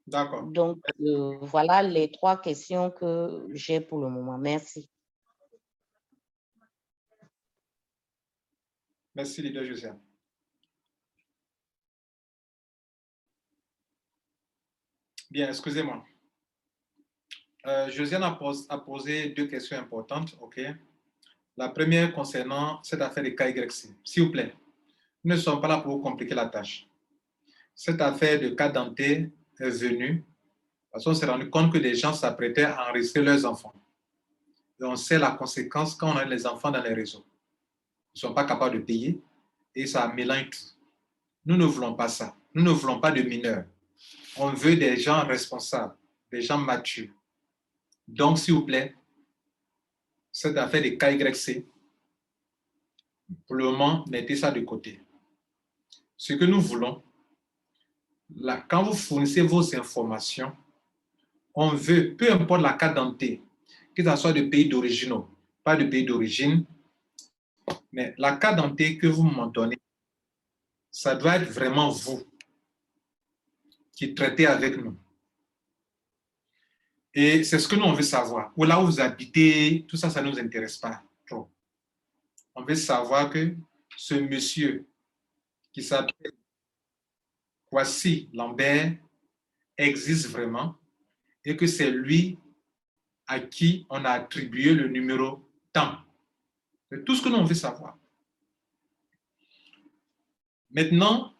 D'accord. Donc, voilà les trois questions que j'ai pour le moment. Merci. Merci, leader Josiane. Bien, excusez-moi. Josiane a posé deux questions importantes. OK. La première concernant cette affaire de KYC. S'il vous plaît, nous ne sommes pas là pour vous compliquer la tâche. Cette affaire de cas denté est venue parce qu'on s'est rendu compte que les gens s'apprêtaient à enregistrer leurs enfants. Et on sait la conséquence quand on a les enfants dans les réseaux. Ils ne sont pas capables de payer et ça mélange tout. Nous ne voulons pas ça. Nous ne voulons pas de mineurs. On veut des gens responsables, des gens matures. Donc, s'il vous plaît, cette affaire de KYC, pour le moment, mettez ça de côté. Ce que nous voulons, là, quand vous fournissez vos informations, on veut, peu importe la carte d'identité, que ce soit de pays d'origine, pas de pays d'origine, mais la carte d'identité que vous m'en donnez, ça doit être vraiment vous qui traitez avec nous. Et c'est ce que nous, on veut savoir. Ou là où vous habitez, tout ça, ça ne nous intéresse pas trop. On veut savoir que ce monsieur qui s'appelle Kwasi Lambert existe vraiment et que c'est lui à qui on a attribué le numéro tant. C'est tout ce que nous, on veut savoir. Maintenant,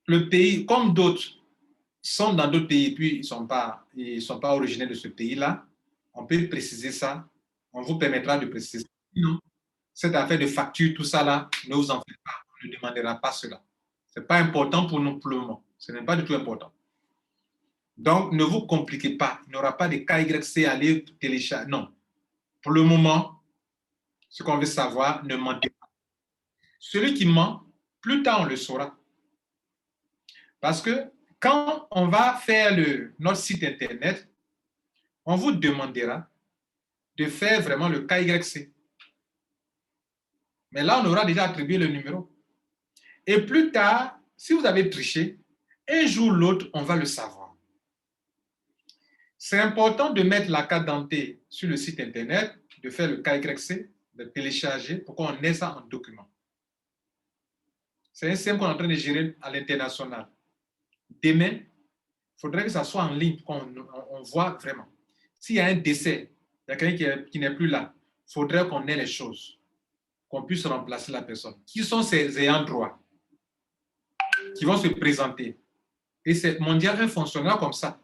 le pays, comme d'autres sont dans d'autres pays, puis ils ne sont pas originaires de ce pays-là, on peut préciser ça. On vous permettra de préciser. Sinon, cette affaire de facture, tout ça là, ne vous en faites pas. On ne demandera pas cela. Ce n'est pas important pour nous pour le moment. Ce n'est pas du tout important. Donc, ne vous compliquez pas. Il n'y aura pas de KYC à aller télécharger. Non. Pour le moment, ce qu'on veut savoir, ne mentez pas. Celui qui ment, plus tard on le saura. Parce que quand on va faire notre site Internet, on vous demandera de faire vraiment le KYC. Mais là, on aura déjà attribué le numéro. Et plus tard, si vous avez triché, un jour ou l'autre, on va le savoir. C'est important de mettre la carte d'identité sur le site Internet, de faire le KYC, de télécharger pour qu'on ait ça en document. C'est un système qu'on est en train de gérer à l'international. Demain, il faudrait que ça soit en ligne, qu'on voit vraiment. S'il y a un décès, il y a quelqu'un qui n'est plus là, il faudrait qu'on ait les choses, qu'on puisse remplacer la personne. Qui sont ces ayants droit qui vont se présenter? Et c'est mondial, un fonctionnaire comme ça.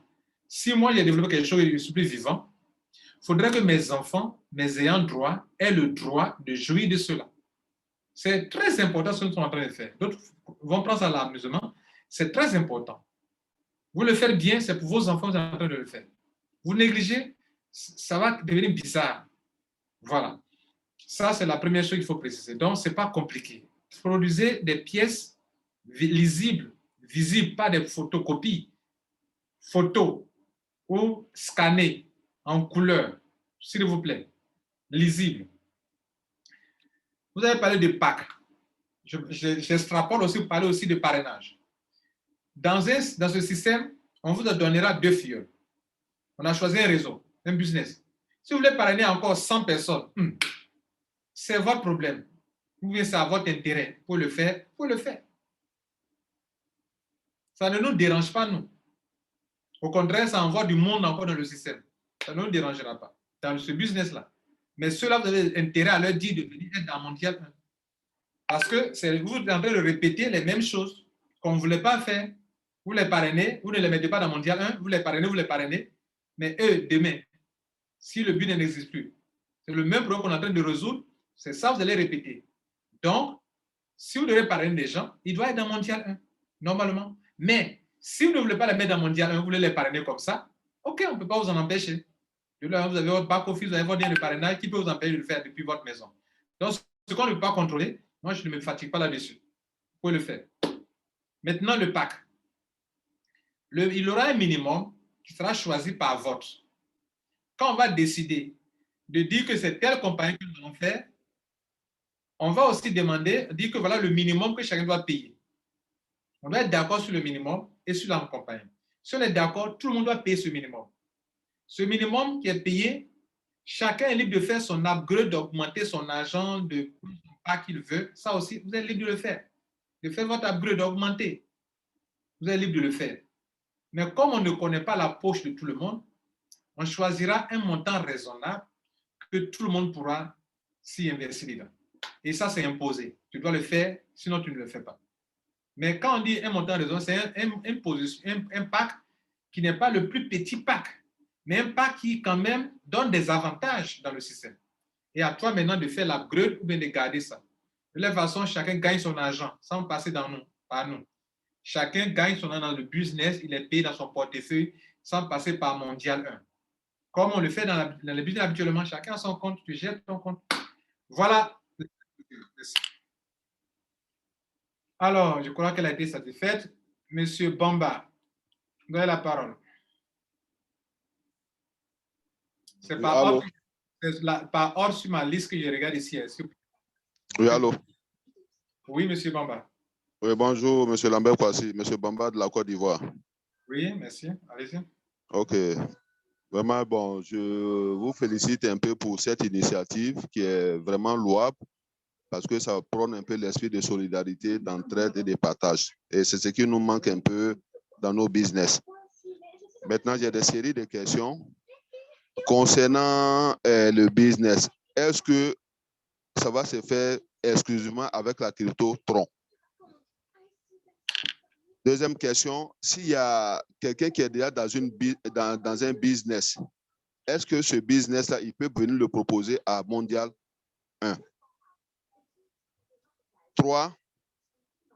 Si moi, j'ai développé quelque chose et je suis plus vivant, il faudrait que mes enfants, mes ayants droit, aient le droit de jouir de cela. C'est très important ce que nous sommes en train de faire. D'autres vont prendre ça à l'amusement. C'est très important. Vous le faites bien, c'est pour vos enfants que vous êtes en train de le faire. Vous négligez, ça va devenir bizarre. Voilà. Ça, c'est la première chose qu'il faut préciser. Donc, ce n'est pas compliqué. Produisez des pièces lisibles, visibles, pas des photocopies. Photos ou scannées en couleur, s'il vous plaît. Lisibles. Vous avez parlé de PAC. J'extrapole aussi, vous parlez aussi de parrainage. Dans ce système, on vous donnera 2 fioles. On a choisi un réseau, un business. Si vous voulez parrainer encore 100 personnes, c'est votre problème. Ou bien c'est à votre intérêt. Pour le faire, pour le faire. Ça ne nous dérange pas, nous. Au contraire, ça envoie du monde encore dans le système. Ça ne nous dérangera pas dans ce business-là. Mais ceux-là, vous avez intérêt à leur dire de venir être dans Mondial 1. Parce que vous êtes en train de répéter les mêmes choses qu'on ne voulait pas faire. Vous les parrainez, vous ne les mettez pas dans Mondial 1, vous les parrainez. Mais eux, demain, si le but n'existe plus, c'est le même problème qu'on est en train de résoudre, c'est ça, vous allez répéter. Donc, si vous devez parrainer des gens, ils doivent être dans Mondial 1, normalement. Mais si vous ne voulez pas les mettre dans Mondial 1, vous voulez les parrainer comme ça, OK, on ne peut pas vous en empêcher. Vous avez votre back-office, vous avez votre lien de parrainage qui peut vous empêcher de le faire depuis votre maison. Donc, ce qu'on ne peut pas contrôler, moi, je ne me fatigue pas là-dessus. Vous pouvez le faire. Maintenant, le PAC. Il y aura un minimum qui sera choisi par vote. Quand on va décider de dire que c'est telle compagnie que nous allons faire, on va aussi demander, dire que voilà le minimum que chacun doit payer. On doit être d'accord sur le minimum et sur la compagnie. Si on est d'accord, tout le monde doit payer ce minimum. Ce minimum qui est payé, chacun est libre de faire son upgrade, d'augmenter son argent, de pas qu'il veut. Ça aussi, vous êtes libre de le faire. De faire votre upgrade, d'augmenter. Vous êtes libre de le faire. Mais comme on ne connaît pas la poche de tout le monde, on choisira un montant raisonnable que tout le monde pourra s'y investir dedans. Et ça, c'est imposé. Tu dois le faire, sinon tu ne le fais pas. Mais quand on dit un montant raisonnable, c'est un pack qui n'est pas le plus petit pack, mais un pack qui quand même donne des avantages dans le système. Et à toi maintenant de faire l'upgrade ou bien de garder ça. De la façon, chacun gagne son argent sans passer par nous. Chacun gagne son argent dans le business, il est payé dans son portefeuille sans passer par Mondial 1. Comme on le fait dans le business habituellement, chacun a son compte, tu gères ton compte. Voilà. Alors, je crois qu'elle a été satisfaite. Monsieur Bamba, vous avez la parole. C'est par ordre sur ma liste que je regarde ici. Oui, allô. Oui, monsieur Bamba. Oui, bonjour, monsieur Lambert Kwasi, monsieur Bamba de la Côte d'Ivoire. Oui, merci. Allez-y. OK. Vraiment, bon, je vous félicite un peu pour cette initiative qui est vraiment louable parce que ça prône un peu l'esprit de solidarité, d'entraide et de partage. Et c'est ce qui nous manque un peu dans nos business. Maintenant, j'ai des séries de questions concernant le business. Est-ce que ça va se faire exclusivement avec la crypto Tron? Deuxième question, s'il y a quelqu'un qui est déjà dans un business, est-ce que ce business-là, il peut venir le proposer à Mondial 1? 3,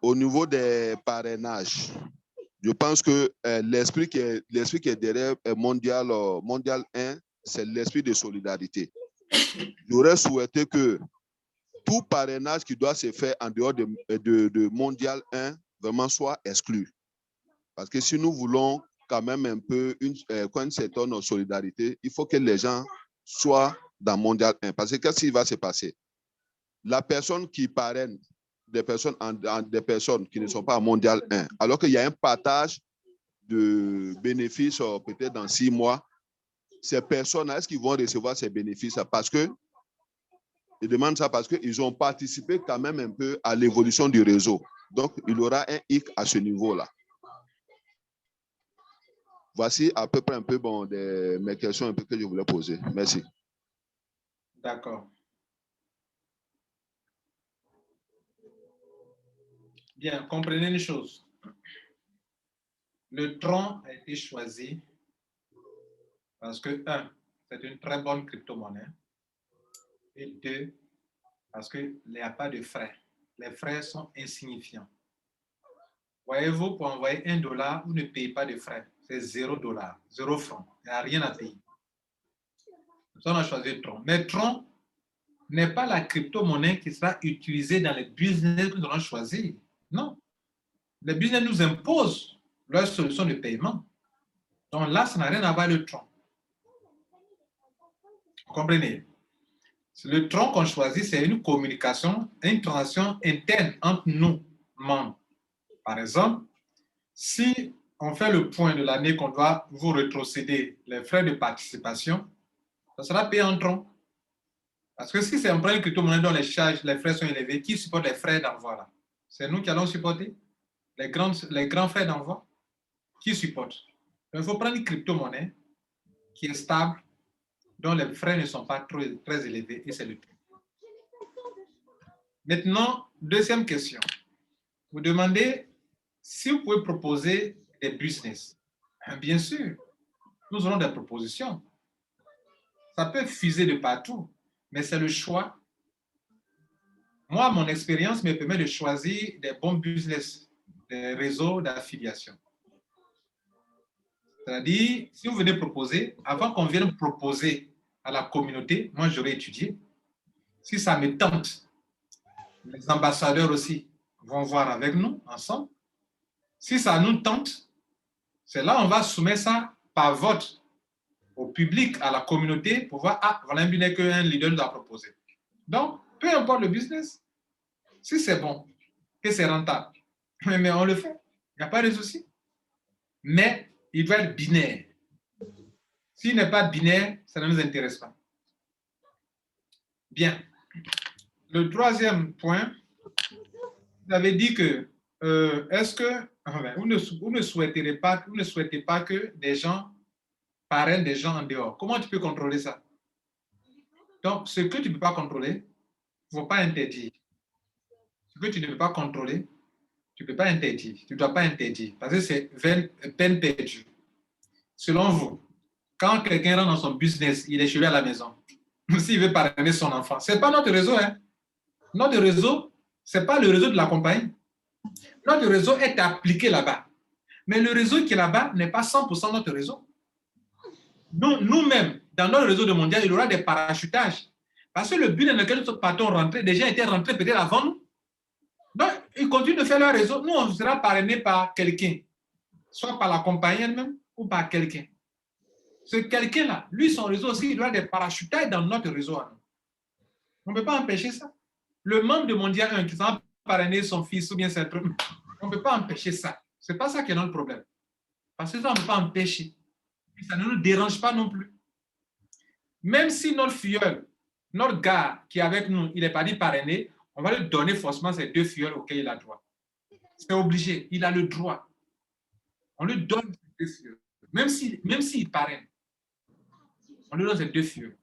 au niveau des parrainages, je pense que l'esprit qui est derrière Mondial 1, c'est l'esprit de solidarité. J'aurais souhaité que tout parrainage qui doit se faire en dehors de Mondial 1 vraiment soit exclu. Parce que si nous voulons quand même un peu une certaine solidarité, il faut que les gens soient dans Mondial 1. Parce que qu'est-ce qui va se passer? La personne qui parraine des personnes qui ne sont pas à Mondial 1, alors qu'il y a un partage de bénéfices peut-être dans 6 mois, ces personnes, est-ce qu'ils vont recevoir ces bénéfices? Parce que ils demandent ça parce qu'ils ont participé quand même un peu à l'évolution du réseau. Donc, il y aura un hic à ce niveau-là. Voici à peu près un peu mes questions un peu que je voulais poser. Merci. D'accord. Bien, comprenez une chose. Le Tron a été choisi parce que, 1, c'est une très bonne crypto-monnaie. Et 2, parce qu'il n'y a pas de frais. Les frais sont insignifiants. Voyez-vous, pour envoyer $1, vous ne payez pas de frais. C'est $0, 0 francs. Il n'y a rien à payer. Donc, on a choisi Tron. Mais Tron n'est pas la crypto-monnaie qui sera utilisée dans les business que nous allons choisir. Non. Les business nous imposent leur solution de paiement. Donc là, ça n'a rien à voir avec le Tron. Vous comprenez? Le Tron qu'on choisit, c'est une communication, une transaction interne entre nous, membres. Par exemple, si on fait le point de l'année qu'on doit vous rétrocéder les frais de participation, ça sera payé en Tron. Parce que si c'est un prêt crypto-monnaie dont les frais sont élevés, qui supporte les frais d'envoi là? C'est nous qui allons supporter les grands frais d'envoi. Qui supporte? Donc, il faut prendre une crypto-monnaie qui est stable, dont les frais ne sont pas très élevés, et c'est le tout. Maintenant, deuxième question. Vous demandez si vous pouvez proposer des business. Bien sûr, nous aurons des propositions. Ça peut fuser de partout, mais c'est le choix. Moi, mon expérience me permet de choisir des bons business, des réseaux d'affiliation. C'est-à-dire, si vous venez proposer, avant qu'on vienne proposer à la communauté, moi j'aurais étudié. Si ça me tente, les ambassadeurs aussi vont voir avec nous, ensemble. Si ça nous tente, c'est là on va soumettre ça par vote au public, à la communauté, pour voir, ah, voilà un business qu'un leader nous a proposé. Donc, peu importe le business, si c'est bon, que c'est rentable, mais on le fait, il n'y a pas de souci. Mais il doit être binaire. S'il n'est pas binaire, ça ne nous intéresse pas. Bien. Le troisième point, vous avez dit que est-ce que vous ne souhaitez pas que des gens parrainent des gens en dehors. Comment tu peux contrôler ça? Donc, ce que tu ne peux pas contrôler, il ne faut pas interdire. Ce que tu ne peux pas contrôler, tu ne peux pas interdire. Tu ne dois pas interdire. Parce que c'est peine perdue. Selon vous, quand quelqu'un rentre dans son business, il est chez lui à la maison, s'il veut parrainer son enfant, ce n'est pas notre réseau. Hein? Notre réseau, ce n'est pas le réseau de la compagnie. Notre réseau est appliqué là-bas. Mais le réseau qui est là-bas n'est pas 100% notre réseau. Nous-mêmes, dans notre réseau de mondial, il y aura des parachutages. Parce que le but dans lequel nous partons rentrer, des gens étaient rentrés peut-être avant nous. Donc, ils continuent de faire leur réseau. Nous, on sera parrainé par quelqu'un, soit par la compagnie elle-même ou par quelqu'un. Ce quelqu'un-là, lui, son réseau aussi, il aura des parachutages dans notre réseau. On ne peut pas empêcher ça. Le membre de Mondial 1 qui s'en parrainer son fils ou bien ses trucs, on ne peut pas empêcher ça. Ce n'est pas ça qui est notre problème. Parce que ça, on ne peut pas empêcher. Et ça ne nous dérange pas non plus. Même si notre filleul, notre gars qui est avec nous, il n'est pas dit parrainé, on va lui donner forcément ces 2 filleuls auxquels il a droit. C'est obligé, il a le droit. On lui donne ces 2 filleuls. Même s'il parraine, on lui donne ces 2 filleuls.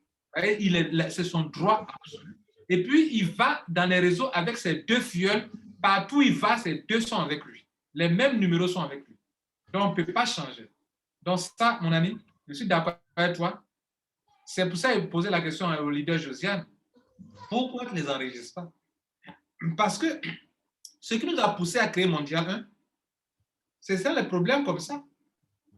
C'est son droit absolu. Et puis, il va dans les réseaux avec ses 2 filleuls. Partout où il va, ces 2 sont avec lui. Les mêmes numéros sont avec lui. Donc, on ne peut pas changer. Donc, ça, mon ami, je suis d'accord avec toi. C'est pour ça que je posais la question au leader Josiane. Pourquoi tu ne les enregistres pas? Parce que ce qui nous a poussé à créer Mondial 1, c'est ça le problème comme ça.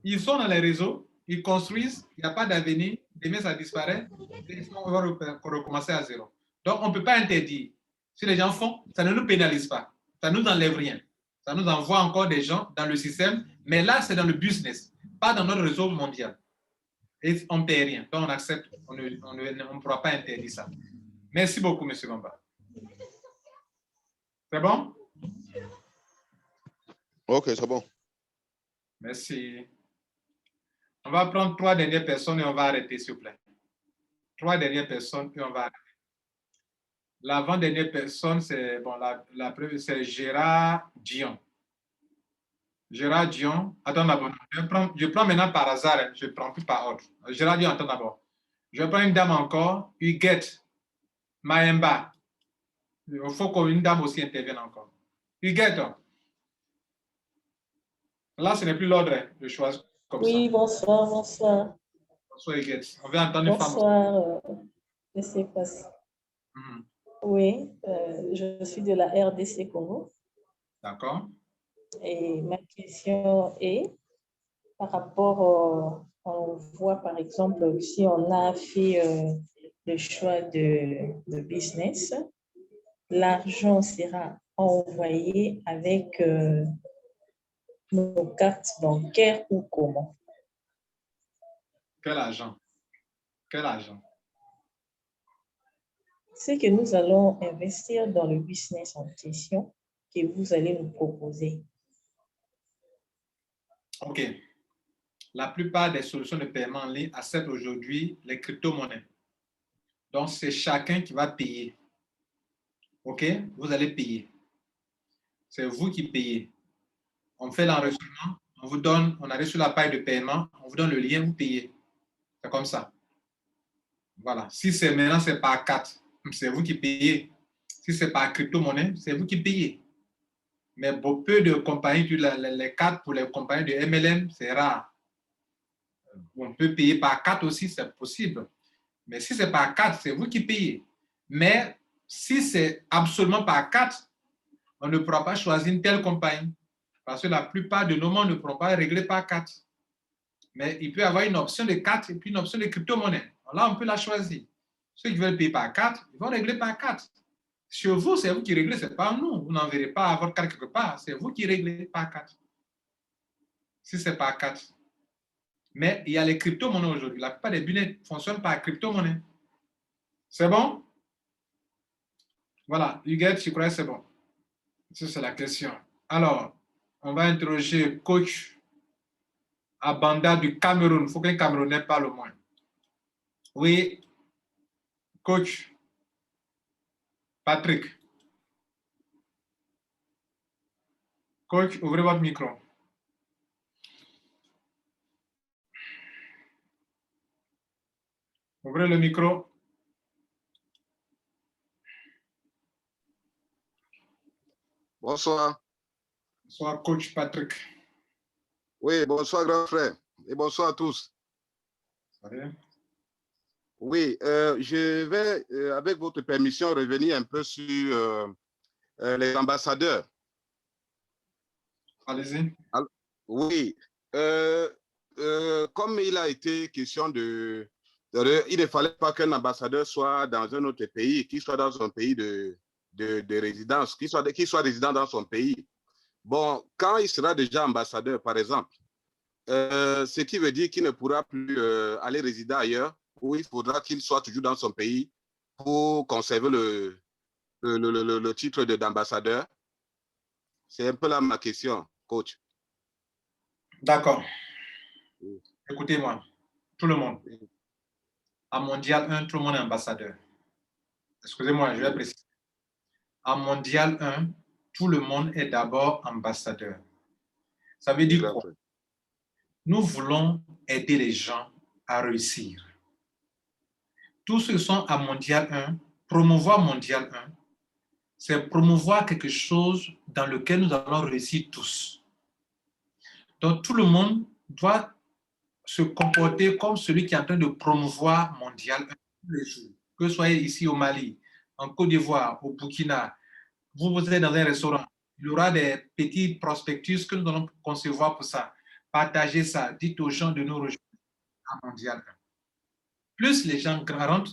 Ils sont dans les réseaux, ils construisent, il n'y a pas d'avenir, demain ça disparaît, et on va recommencer à zéro. Donc, on ne peut pas interdire. Si les gens font, ça ne nous pénalise pas. Ça ne nous enlève rien. Ça nous envoie encore des gens dans le système, mais là, c'est dans le business, pas dans notre réseau mondial. Et on ne paie rien. Donc, on accepte, on ne pourra pas interdire ça. Merci beaucoup, M. Gomba. C'est bon? OK, c'est bon. Merci. On va prendre 3 dernières personnes et on va arrêter, s'il vous plaît. 3 dernières personnes, puis on va arrêter. L'avant-dernière personne, c'est bon, la première, c'est Gérard Dion. Gérard Dion, attends d'abord. Je prends maintenant par hasard, je ne prends plus par ordre. Gérard Dion, attends d'abord. Je prends une dame encore, Huguette Maemba. Il faut qu'une dame aussi intervienne encore. Huguette. Là, ce n'est plus l'ordre de choix comme ça. Oui, bonsoir, bonsoir. Bonsoir, Huguette. On veut entendre une femme. Bonsoir, je sais pas si. Oui, je suis de la RDC Congo. D'accord. Et ma question est, par rapport, on voit par exemple, si on a fait le choix de business, l'argent sera envoyé avec nos cartes bancaires ou comment? Quel argent? Quel argent? C'est que nous allons investir dans le business en question que vous allez nous proposer. OK. La plupart des solutions de paiement en ligne acceptent aujourd'hui les crypto-monnaies. Donc, c'est chacun qui va payer. OK? Vous allez payer. C'est vous qui payez. On fait l'enregistrement, on vous donne, on arrive sur la page de paiement, on vous donne le lien, vous payez. C'est comme ça. Voilà. Si c'est maintenant, c'est par carte, c'est vous qui payez. Si c'est par crypto-monnaie, c'est vous qui payez. Mais pour peu de compagnies, les cartes pour les compagnies de MLM, c'est rare. On peut payer par carte aussi, c'est possible. Mais si c'est par carte, c'est vous qui payez. Mais si c'est absolument par carte, on ne pourra pas choisir une telle compagnie. Parce que la plupart de nos mondes ne pourront pas régler par carte. Mais il peut y avoir une option de carte et puis une option de crypto-monnaie. Là, on peut la choisir. Ceux qui veulent payer par carte, ils vont régler par carte. Sur vous, c'est vous qui réglez, ce n'est pas nous. Vous n'enverrez pas votre carte quelque part. C'est vous qui réglez par carte. Si c'est par carte. Mais il y a les crypto-monnaies aujourd'hui. La plupart des billets fonctionnent par crypto-monnaie. C'est bon? Voilà. Huguette, je crois que c'est bon. Ça, c'est la question. Alors, on va interroger coach Abanda du Cameroun. Il faut qu'un Camerounais parle au moins. Oui, coach Patrick. Coach, ouvrez votre micro. Ouvrez le micro. Bonsoir. Bonsoir, coach Patrick. Oui, bonsoir, grand frère. Et bonsoir à tous. Salut. Oui, je vais, avec votre permission, revenir un peu sur les ambassadeurs. Allez-y. Oui. Comme il a été question il ne fallait pas qu'un ambassadeur soit dans un autre pays, qu'il soit dans son pays de résidence, qu'il soit résident dans son pays. Bon, quand il sera déjà ambassadeur, par exemple, ce qui veut dire qu'il ne pourra plus aller résider ailleurs, ou il faudra qu'il soit toujours dans son pays pour conserver le titre d'ambassadeur. C'est un peu là ma question, coach. D'accord. Écoutez-moi, tout le monde. À Mondial 1, tout le monde est ambassadeur. Excusez-moi, je vais préciser. À Mondial 1, tout le monde est d'abord ambassadeur. Ça veut dire quoi? Nous voulons aider les gens à réussir. Tous ceux qui sont à Mondial 1, promouvoir Mondial 1, c'est promouvoir quelque chose dans lequel nous allons réussir tous. Donc, tout le monde doit se comporter comme celui qui est en train de promouvoir Mondial 1 tous les jours. Que vous soyez ici au Mali, en Côte d'Ivoire, au Burkina, vous êtes dans un restaurant, il y aura des petits prospectus que nous allons concevoir pour ça. Partagez ça, dites aux gens de nous rejoindre à Mondial 1. Plus les gens rentrent,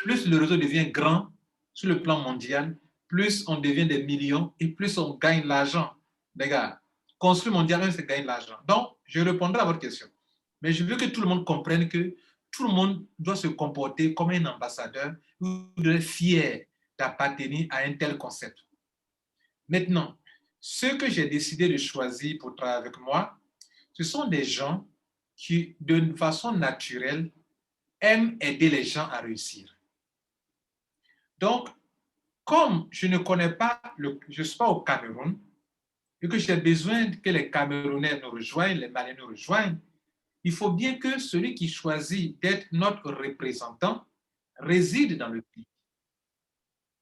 plus le réseau devient grand sur le plan mondial, plus on devient des millions et plus on gagne l'argent. Les gars, construire Mondial 1, c'est gagner l'argent. Donc, je répondrai à votre question. Mais je veux que tout le monde comprenne que tout le monde doit se comporter comme un ambassadeur. Vous devez être fier d'appartenir à un tel concept. Maintenant, ceux que j'ai décidé de choisir pour travailler avec moi, ce sont des gens qui, de façon naturelle, aiment aider les gens à réussir. Donc, comme je ne connais pas, je ne suis pas au Cameroun, et que j'ai besoin que les Camerounais nous rejoignent, les Maliens nous rejoignent, il faut bien que celui qui choisit d'être notre représentant réside dans le pays.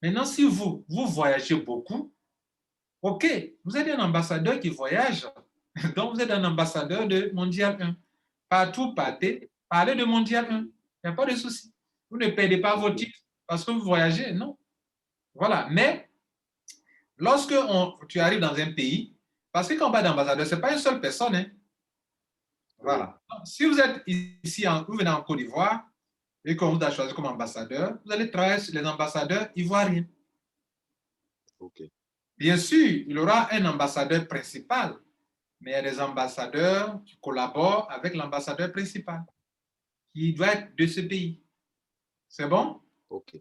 Maintenant, si vous voyagez beaucoup, OK, vous êtes un ambassadeur qui voyage, donc vous êtes un ambassadeur de Mondial 1. Partout, partez, parlez de Mondial 1. Il n'y a pas de souci. Vous ne perdez pas vos titres parce que vous voyagez, non. Voilà, mais lorsque tu arrives dans un pays, parce que quand on parle d'ambassadeur, ce n'est pas une seule personne. Hein. Voilà. Donc, si vous êtes ici, vous venez en Côte d'Ivoire et qu'on vous a choisi comme ambassadeur, vous allez travailler sur les ambassadeurs ivoiriens. Okay. Bien sûr, il y aura un ambassadeur principal, mais il y a des ambassadeurs qui collaborent avec l'ambassadeur principal, qui doit être de ce pays. C'est bon? OK.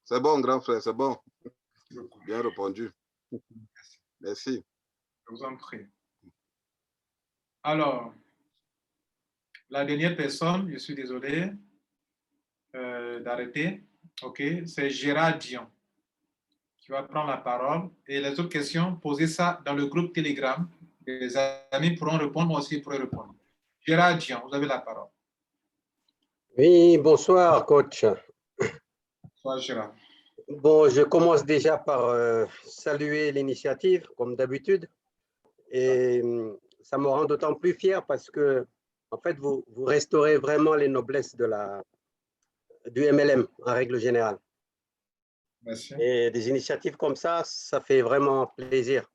C'est bon, grand frère, c'est bon. Bien répondu. Merci. Je vous en prie. Alors, la dernière personne, je suis désolé d'arrêter. OK, c'est Gérard Dion qui va prendre la parole. Et les autres questions, posez ça dans le groupe Telegram. Les amis pourront répondre, moi aussi pourrai répondre. Gérard Dion, vous avez la parole. Oui, bonsoir, coach. Bonsoir, Gérard. Bon, je commence déjà par saluer l'initiative, comme d'habitude. Et ça me rend d'autant plus fier parce que, en fait, vous restaurez vraiment les noblesses du MLM en règle générale. Merci. Et des initiatives comme ça fait vraiment plaisir.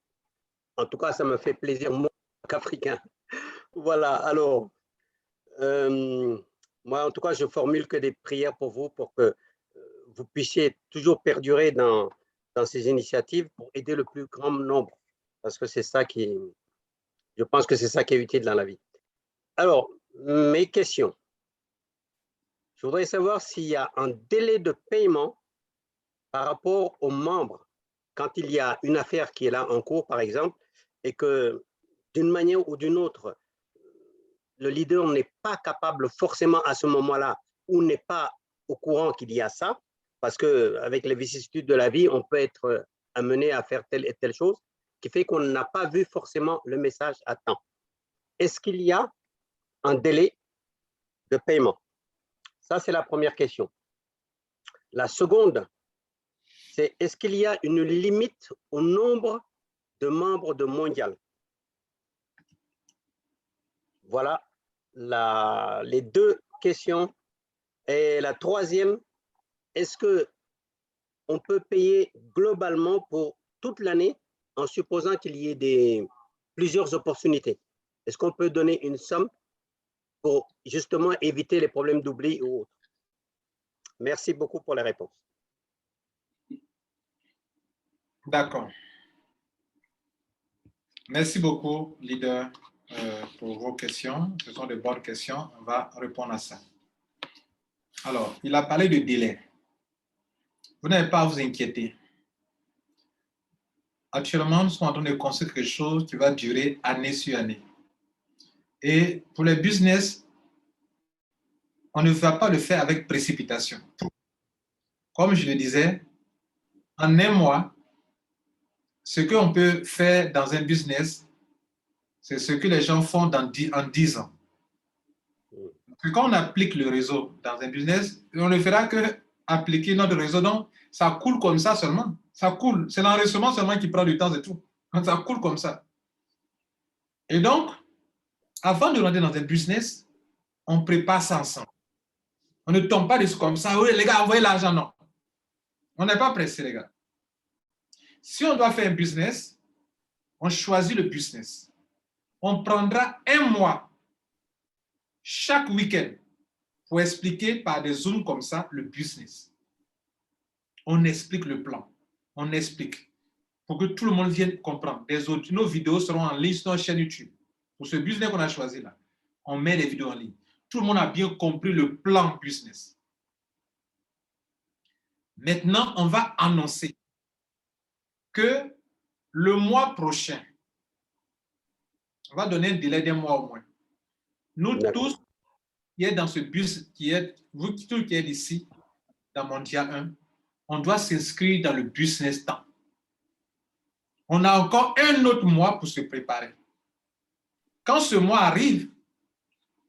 En tout cas, ça me fait plaisir, moi, qu'Africain. Voilà, alors, moi, en tout cas, je formule que des prières pour vous, pour que vous puissiez toujours perdurer dans ces initiatives pour aider le plus grand nombre, parce que c'est ça je pense que c'est ça qui est utile dans la vie. Alors, mes questions. Je voudrais savoir s'il y a un délai de paiement par rapport aux membres, quand il y a une affaire qui est là en cours, par exemple, et que d'une manière ou d'une autre, le leader n'est pas capable forcément à ce moment-là, ou n'est pas au courant qu'il y a ça, parce qu'avec les vicissitudes de la vie, on peut être amené à faire telle et telle chose, qui fait qu'on n'a pas vu forcément le message à temps. Est-ce qu'il y a un délai de paiement? Ça, c'est la première question. La seconde, c'est est-ce qu'il y a une limite au nombre de membres de Mondial? Voilà les deux questions. Et la troisième, est-ce qu'on peut payer globalement pour toute l'année en supposant qu'il y ait plusieurs opportunités? Est-ce qu'on peut donner une somme pour justement éviter les problèmes d'oubli ou autres? Merci beaucoup pour les réponses. D'accord. Merci beaucoup, leader, pour vos questions. Ce sont de bonnes questions. On va répondre à ça. Alors, il a parlé de délai. Vous n'avez pas à vous inquiéter. Actuellement, nous sommes en train de construire quelque chose qui va durer année sur année. Et pour les business, on ne va pas le faire avec précipitation. Comme je le disais, en un mois, ce qu'on peut faire dans un business, c'est ce que les gens font en 10 ans. Quand on applique le réseau dans un business, on ne fera que appliquer notre réseau. Donc, ça coule comme ça seulement. Ça coule. C'est l'enregistrement seulement qui prend du temps et tout. Donc, ça coule comme ça. Et donc, avant de rentrer dans un business, on prépare ça ensemble. On ne tombe pas dessus comme ça. Oui, les gars, envoyez l'argent. Non. On n'est pas pressé, les gars. Si on doit faire un business, on choisit le business. On prendra un mois chaque week-end pour expliquer par des zooms comme ça le business. On explique le plan. On explique pour que tout le monde vienne comprendre. Nos vidéos seront en ligne sur notre chaîne YouTube. Pour ce business qu'on a choisi là, on met les vidéos en ligne. Tout le monde a bien compris le plan business. Maintenant, on va annoncer que le mois prochain, on va donner un délai d'un mois au moins. Nous tous, qui est dans ce bus, vous tous qui êtes ici, dans Mondial 1, on doit s'inscrire dans le business temps. On a encore un autre mois pour se préparer. Quand ce mois arrive,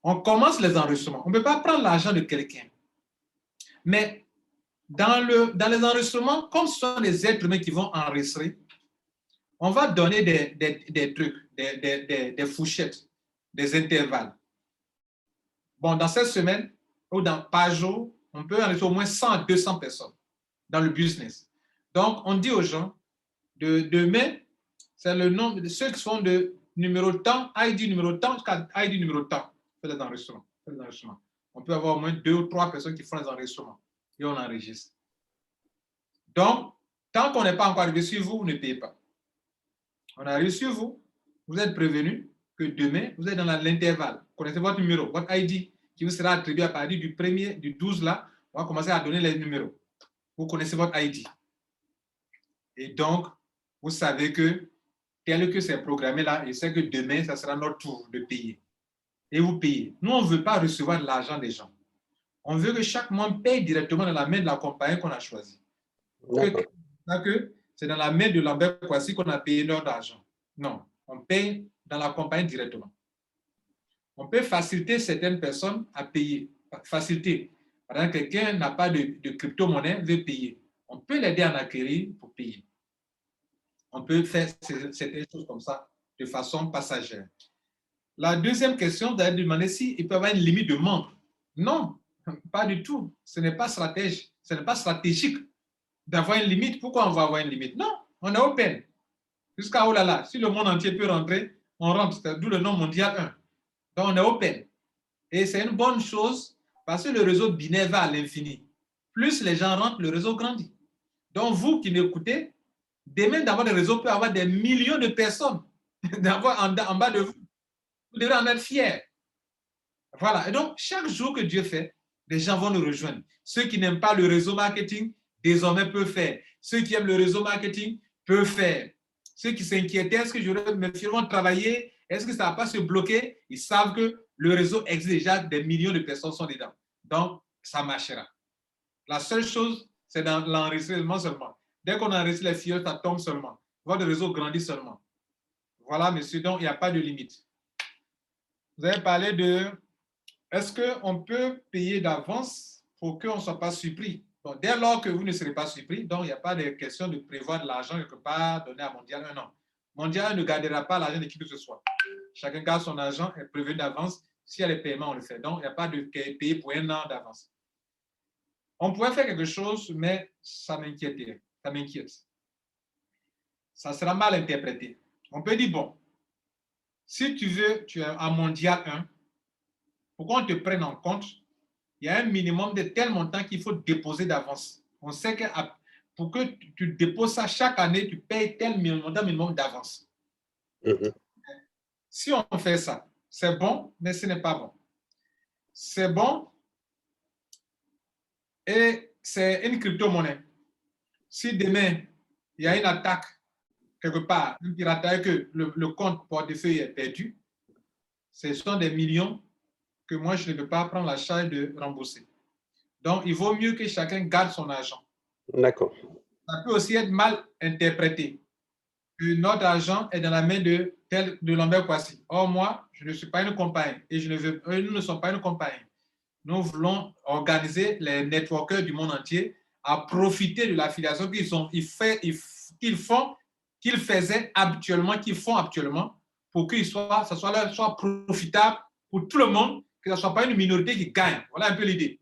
on commence les enregistrements. On ne peut pas prendre l'argent de quelqu'un. Mais dans les enregistrements, comme ce sont les êtres humains qui vont enregistrer, on va donner des trucs, des fourchettes, des intervalles. Bon, dans cette semaine, ou par jour, on peut enregistrer au moins 100 à 200 personnes dans le business. Donc, on dit aux gens, demain, c'est le nombre de ceux qui font de numéro de temps, ID numéro de temps, jusqu'à ID numéro de temps, fait les enregistrements. On peut avoir au moins 2 ou 3 personnes qui font les enregistrements et on enregistre. Donc, tant qu'on n'est pas encore arrivé sur vous, vous ne payez pas. On arrive sur vous, vous êtes prévenu que demain, vous êtes dans l'intervalle. Vous connaissez votre numéro, votre ID qui vous sera attribué à partir du 1er, du 12 là, on va commencer à donner les numéros. Vous connaissez votre ID. Et donc, vous savez que tel que c'est programmé là, et c'est que demain, ça sera notre tour de payer. Et vous payez. Nous, on ne veut pas recevoir de l'argent des gens. On veut que chaque membre paye directement dans la main de la compagnie qu'on a choisie. C'est dans la main de Lambert Kwasi qu'on a payé notre argent. Non, on paye dans la compagnie directement. On peut faciliter certaines personnes à payer. facilité. Par exemple, quelqu'un n'a pas de crypto-monnaie, veut payer. On peut l'aider à en acquérir pour payer. On peut faire certaines choses comme ça de façon passagère. La deuxième question, vous allez demander s'il peut y avoir une limite de membres. Non, pas du tout. Ce n'est pas stratégique d'avoir une limite. Pourquoi on va avoir une limite? Non, on est open. Jusqu'à oh là là, si le monde entier peut rentrer, on rentre. D'où le nom mondial 1. Donc on est open. Et c'est une bonne chose parce que le réseau binaire va à l'infini. Plus les gens rentrent, le réseau grandit. Donc vous qui m'écoutez, demain d'avoir des réseaux peut avoir des millions de personnes en bas de vous. Vous devrez en être fiers. Voilà. Et donc, chaque jour que Dieu fait, les gens vont nous rejoindre. Ceux qui n'aiment pas le réseau marketing, désormais peuvent faire. Ceux qui aiment le réseau marketing peuvent faire. Ceux qui s'inquiétaient, est-ce que je vais me finalement travailler? Est-ce que ça ne va pas se bloquer? Ils savent que le réseau existe déjà, des millions de personnes sont dedans. Donc, ça marchera. La seule chose, c'est dans l'enregistrement seulement. Dès qu'on enregistre les fioles, ça tombe seulement. Votre réseau grandit seulement. Voilà, monsieur, donc il n'y a pas de limite. Vous avez parlé de, est-ce qu'on peut payer d'avance pour qu'on ne soit pas surpris? Donc, dès lors que vous ne serez pas surpris, donc il n'y a pas de question de prévoir de l'argent quelque part donné à Mondial 1, non. Mondial 1 ne gardera pas l'argent de qui que ce soit. Chacun garde son argent et prévu d'avance. S'il y a les paiements, on le fait. Donc, il n'y a pas de payer pour un an d'avance. On pourrait faire quelque chose, mais ça m'inquiète. Ça sera mal interprété. On peut dire, bon, si tu veux, tu es à Mondial 1, pour qu'on te prenne en compte, il y a un minimum de tel montant qu'il faut déposer d'avance. On sait que pour que tu déposes ça chaque année, tu payes tel minimum d'avance. Si on fait ça, c'est bon, mais ce n'est pas bon. C'est bon et c'est une crypto-monnaie. Si demain, il y a une attaque quelque part, un piratage, que le compte portefeuille est perdu, ce sont des millions que moi, je ne peux pas prendre la charge de rembourser. Donc, il vaut mieux que chacun garde son argent. D'accord. Ça peut aussi être mal interprété. Que notre argent est dans la main de Lambert Kouassi. Or, moi, je ne suis pas une compagnie et nous ne sommes pas une compagnie. Nous voulons organiser les networkers du monde entier à profiter de l'affiliation qu'ils faisaient habituellement, qu'ils font actuellement, pour que ça soit profitable pour tout le monde, que ce ne soit pas une minorité qui gagne. Voilà un peu l'idée.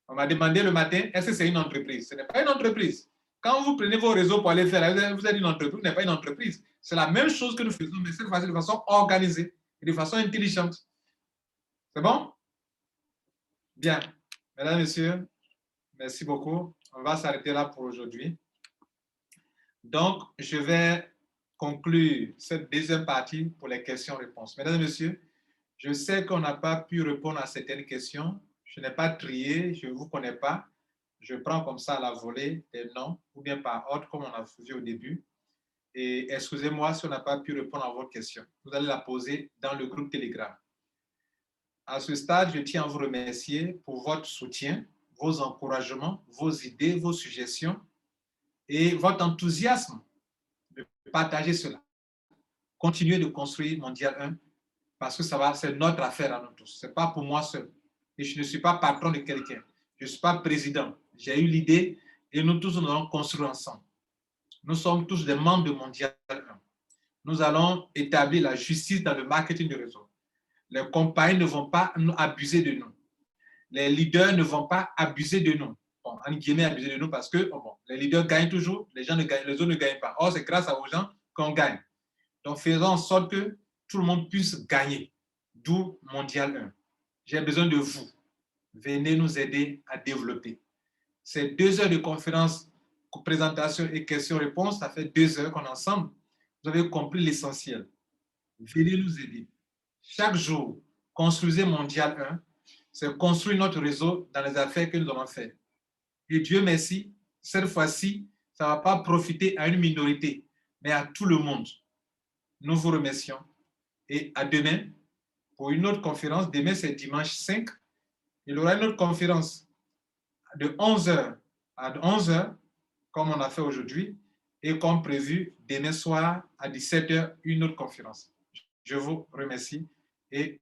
On m'a demandé le matin, est-ce que c'est une entreprise? Ce n'est pas une entreprise. Quand vous prenez vos réseaux pour aller faire, vous êtes une entreprise, ce n'est pas une entreprise. C'est la même chose que nous faisons, mais cette fois-ci de façon organisée et de façon intelligente. C'est bon? Bien. Mesdames, Messieurs, merci beaucoup. On va s'arrêter là pour aujourd'hui. Donc, je vais conclure cette deuxième partie pour les questions-réponses. Mesdames et Messieurs, je sais qu'on n'a pas pu répondre à certaines questions. Je n'ai pas trié, je ne vous connais pas. Je prends comme ça à la volée des noms ou bien par ordre comme on a fait au début. Et excusez-moi si on n'a pas pu répondre à votre question. Vous allez la poser dans le groupe Telegram. À ce stade, je tiens à vous remercier pour votre soutien, vos encouragements, vos idées, vos suggestions et votre enthousiasme de partager cela. Continuez de construire Mondial 1 parce que c'est notre affaire à nous tous. Ce n'est pas pour moi seul. Et je ne suis pas patron de quelqu'un. Je ne suis pas président. J'ai eu l'idée et nous tous, nous allons construire ensemble. Nous sommes tous des membres de Mondial 1. Nous allons établir la justice dans le marketing du réseau. Les compagnies ne vont pas abuser de nous. Les leaders ne vont pas abuser de nous. Bon, en guillemets, abuser de nous parce que les leaders gagnent toujours, les autres ne gagnent pas. Or, c'est grâce aux gens qu'on gagne. Donc, faisons en sorte que tout le monde puisse gagner. D'où Mondial 1. J'ai besoin de vous. Venez nous aider à développer. Ces 2 heures de conférence, présentation et questions-réponses, ça fait 2 heures qu'on est ensemble. Vous avez compris l'essentiel. Venez nous aider. Chaque jour, construisez Mondial 1, c'est construire notre réseau dans les affaires que nous allons faire. Et Dieu merci, cette fois-ci, ça ne va pas profiter à une minorité, mais à tout le monde. Nous vous remercions. Et à demain, pour une autre conférence. Demain, c'est dimanche 5. Il y aura une autre conférence de 11h à 11h, comme on a fait aujourd'hui, et comme prévu, demain soir à 17h, une autre conférence. Je vous remercie et